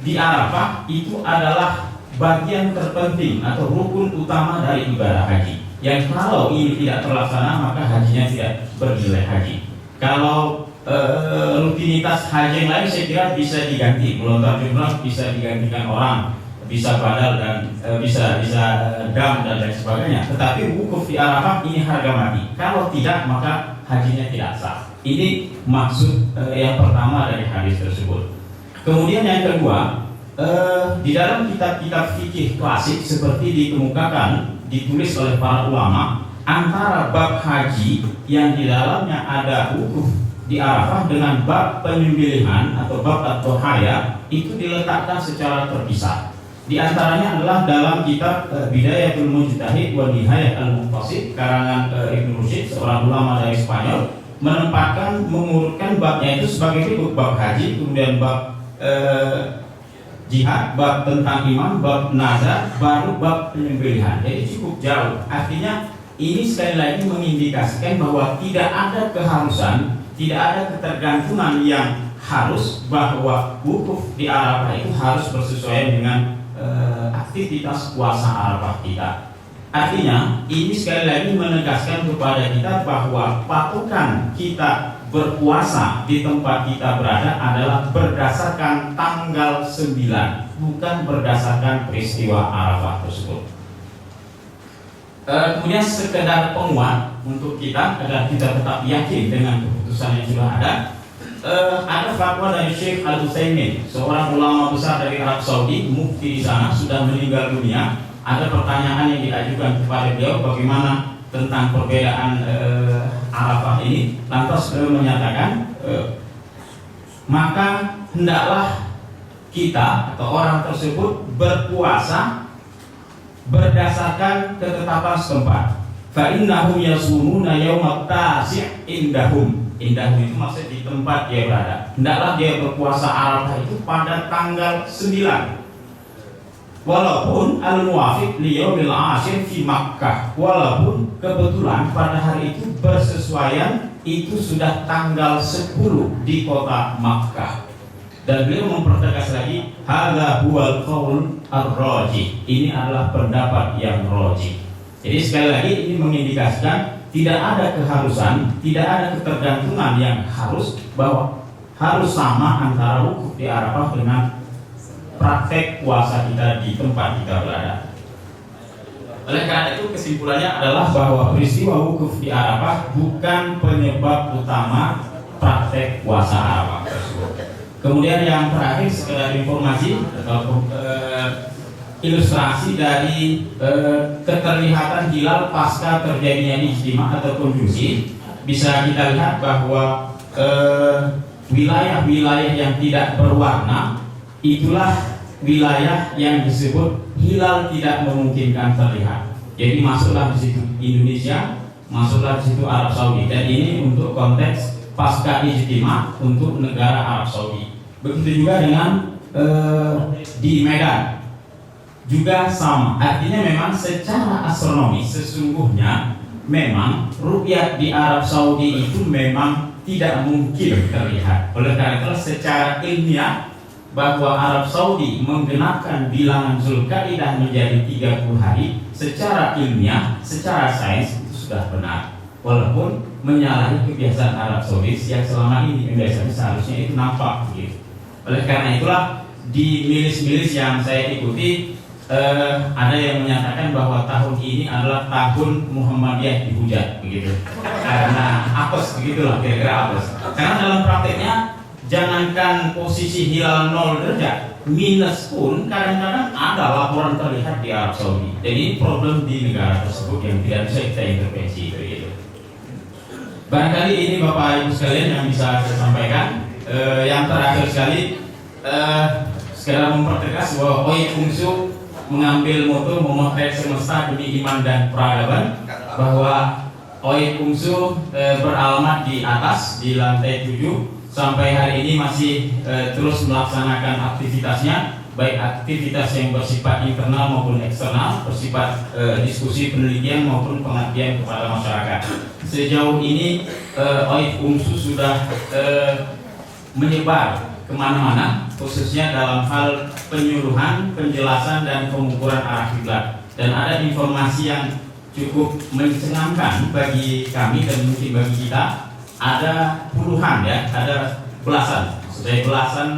di Arafah itu adalah bagian terpenting atau rukun utama dari ibadah haji. Yang kalau ini tidak terlaksana maka hajinya tidak bernilai haji. Kalau rutinitas haji yang lain saya kira bisa diganti, melontar jumrah bisa digantikan orang, bisa badal dan bisa dam dan lain sebagainya. Tetapi wukuf di Arafah ini harga mati. Kalau tidak maka hajinya tidak sah. Ini maksud yang pertama dari hadis tersebut. Kemudian yang kedua, di dalam kitab-kitab fikih klasik seperti ditulis oleh para ulama, antara bab haji yang di dalamnya ada wukuf di Arafah dengan bab penyembelihan atau bab ad-dhahaya itu diletakkan secara terpisah. Di antaranya adalah dalam kitab Bidayatul Mujtahid wa Nihayah Al-Muqtasid karangan Ibnu Rusyid, seorang ulama dari Spanyol, mengurutkan babnya itu sebagai berikut: bab haji, kemudian bab jihad, bab tentang imam, bab nazar, baru bab penyembelihan. Jadi cukup jauh. Artinya ini sekali lagi mengindikasikan bahwa tidak ada keharusan, tidak ada ketergantungan yang harus bahwa wukuf di Arafah itu harus bersesuaian dengan aktivitas puasa Arafah kita. Artinya ini sekali lagi menegaskan kepada kita bahwa patokan kita berpuasa di tempat kita berada adalah berdasarkan tanggal 9, bukan berdasarkan peristiwa Arafah tersebut. Kemudian sekedar penguat untuk kita agar kita tetap yakin dengan keputusan yang sudah ada fatwa dari Syekh Al-Utsaimin, seorang ulama besar dari Arab Saudi, mufti di sana, sudah meninggal dunia. Ada pertanyaan yang diajukan kepada beliau, bagaimana tentang perbedaan Arafah ini. Lantas beliau menyatakan, maka hendaklah kita atau orang tersebut berpuasa berdasarkan ketetapan setempat. Fa innahum yasumuna yaumat tasi' indahum. Indahum itu maksud di tempat dia berada. Hendaklah dia berpuasa Arafah itu pada tanggal 9. Walaupun al-muwafiq li yaumil 'ashir fi Makkah, walaupun kebetulan pada hari itu bersesuaian itu sudah tanggal 10 di kota Makkah. Dan beliau mempertegas lagi, hadza huwal qaul ar-rajih. Ini adalah pendapat yang rajih. Jadi sekali lagi ini mengindikasikan tidak ada keharusan, tidak ada ketergantungan yang harus bahwa harus sama antara wukuf di Arafah dengan praktek puasa kita di tempat kita berada. Oleh karena itu kesimpulannya adalah bahwa peristiwa wukuf di Arafah bukan penyebab utama praktek puasa Arafah tersebut. Kemudian yang terakhir sekedar informasi atau ilustrasi dari keterlihatan hilal pasca terjadinya ijtima atau konjungsi. Bisa kita lihat bahwa wilayah-wilayah yang tidak berwarna itulah wilayah yang disebut hilal tidak memungkinkan terlihat. Jadi masuklah di situ Indonesia, masuklah di situ Arab Saudi. Dan ini untuk konteks pasca ijtima untuk negara Arab Saudi. Begitu juga dengan di Medan juga sama. Artinya memang secara astronomi sesungguhnya memang ru'yat di Arab Saudi itu memang tidak mungkin terlihat. Oleh karena itu secara ilmiah bahwa Arab Saudi menggenapkan bilangan Zulkaidah menjadi 30 hari secara ilmiah, secara sains itu sudah benar. Walaupun menyalahi kebiasaan Arab Saudi yang selama ini biasanya seharusnya itu nampak begitu. Oleh karena itulah di milis-milis yang saya ikuti ada yang menyatakan bahwa tahun ini adalah tahun Muhammadiyah dihujat begitu. Karena apes begitulah kira-kira apes. Karena dalam prakteknya jangankan posisi hilal 0 derajat, minus pun kadang-kadang ada laporan terlihat di Arab Saudi. Jadi problem di negara tersebut yang tidak bisa kita intervensi begitu. Barangkali ini Bapak Ibu sekalian yang bisa saya sampaikan. Yang terakhir sekali, sekedar mempertegas bahwa Oi Fungsu mengambil moto memotret semesta demi iman dan peradaban, bahwa Oi Fungsu beralamat di atas di lantai 7. Sampai hari ini masih terus melaksanakan aktivitasnya, baik aktivitas yang bersifat internal maupun eksternal, bersifat diskusi penelitian maupun pengabdian kepada masyarakat. Sejauh ini Oi Fungsu sudah menyebar kemana-mana, khususnya dalam hal penyuluhan, penjelasan dan pengukuran arah kiblat. Dan ada informasi yang cukup mencengangkan bagi kami dan mungkin bagi kita. Ada puluhan ya, ada belasan, sudah belasan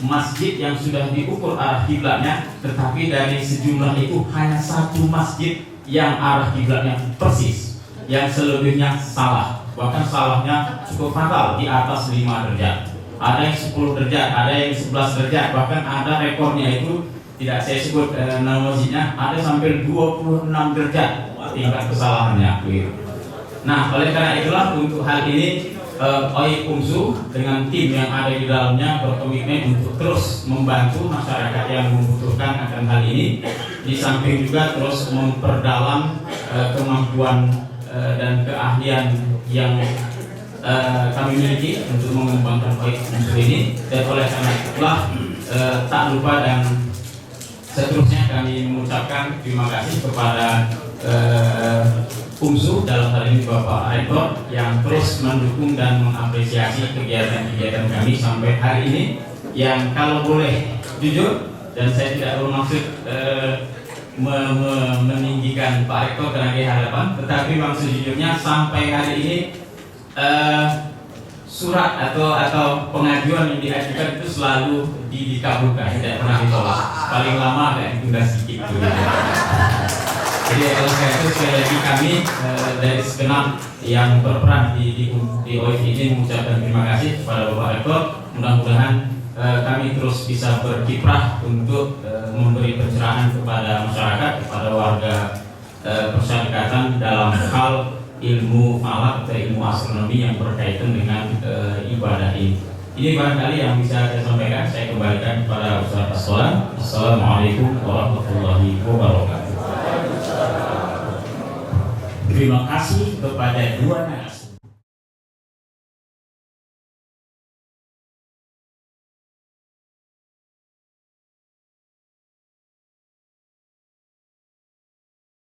masjid yang sudah diukur arah kiblatnya, tetapi dari sejumlah itu hanya satu masjid yang arah kiblatnya persis, yang selebihnya salah. Bahkan salahnya cukup fatal, di atas 5 derajat. Ada yang 10 derajat, ada yang 11 derajat, bahkan ada rekornya itu tidak saya sebut nama masjidnya, ada sampai 26 derajat tingkat kesalahannya. Nah, oleh karena itulah untuk hal ini OI UMSU dengan tim yang ada di dalamnya berkomitmen untuk terus membantu masyarakat yang membutuhkan akan hal ini, di samping juga terus memperdalam kemampuan dan keahlian yang kami miliki untuk mengembangkan OI UMSU ini. Dan oleh karena itulah tak lupa dan seterusnya kami mengucapkan terima kasih kepada UMSU dalam hal ini Bapak Rektor yang terus mendukung dan mengapresiasi kegiatan-kegiatan kami sampai hari ini, yang kalau boleh jujur dan saya tidak bermaksud meninggikan Pak Rektor karena dia hadapan, tetapi maksud jujurnya sampai hari ini surat atau pengajuan yang diajukan itu selalu dikabulkan, tidak pernah ditolak. Paling lama agak ditunda sedikit. Jadi oleh karena itu sekali lagi kami dari segenap yang berperan di OIF ini mengucapkan terima kasih kepada Bapak Rektor. Mudah-mudahan kami terus bisa berkiprah untuk memberi pencerahan kepada masyarakat, kepada warga persyarikatan dalam hal ilmu falak atau ilmu astronomi yang berkaitan dengan ibadah ini. Ini barangkali yang bisa saya sampaikan. Saya kembalikan kepada Ustaz Aswalan. Assalamualaikum warahmatullahi wabarakatuh. Terima kasih kepada dua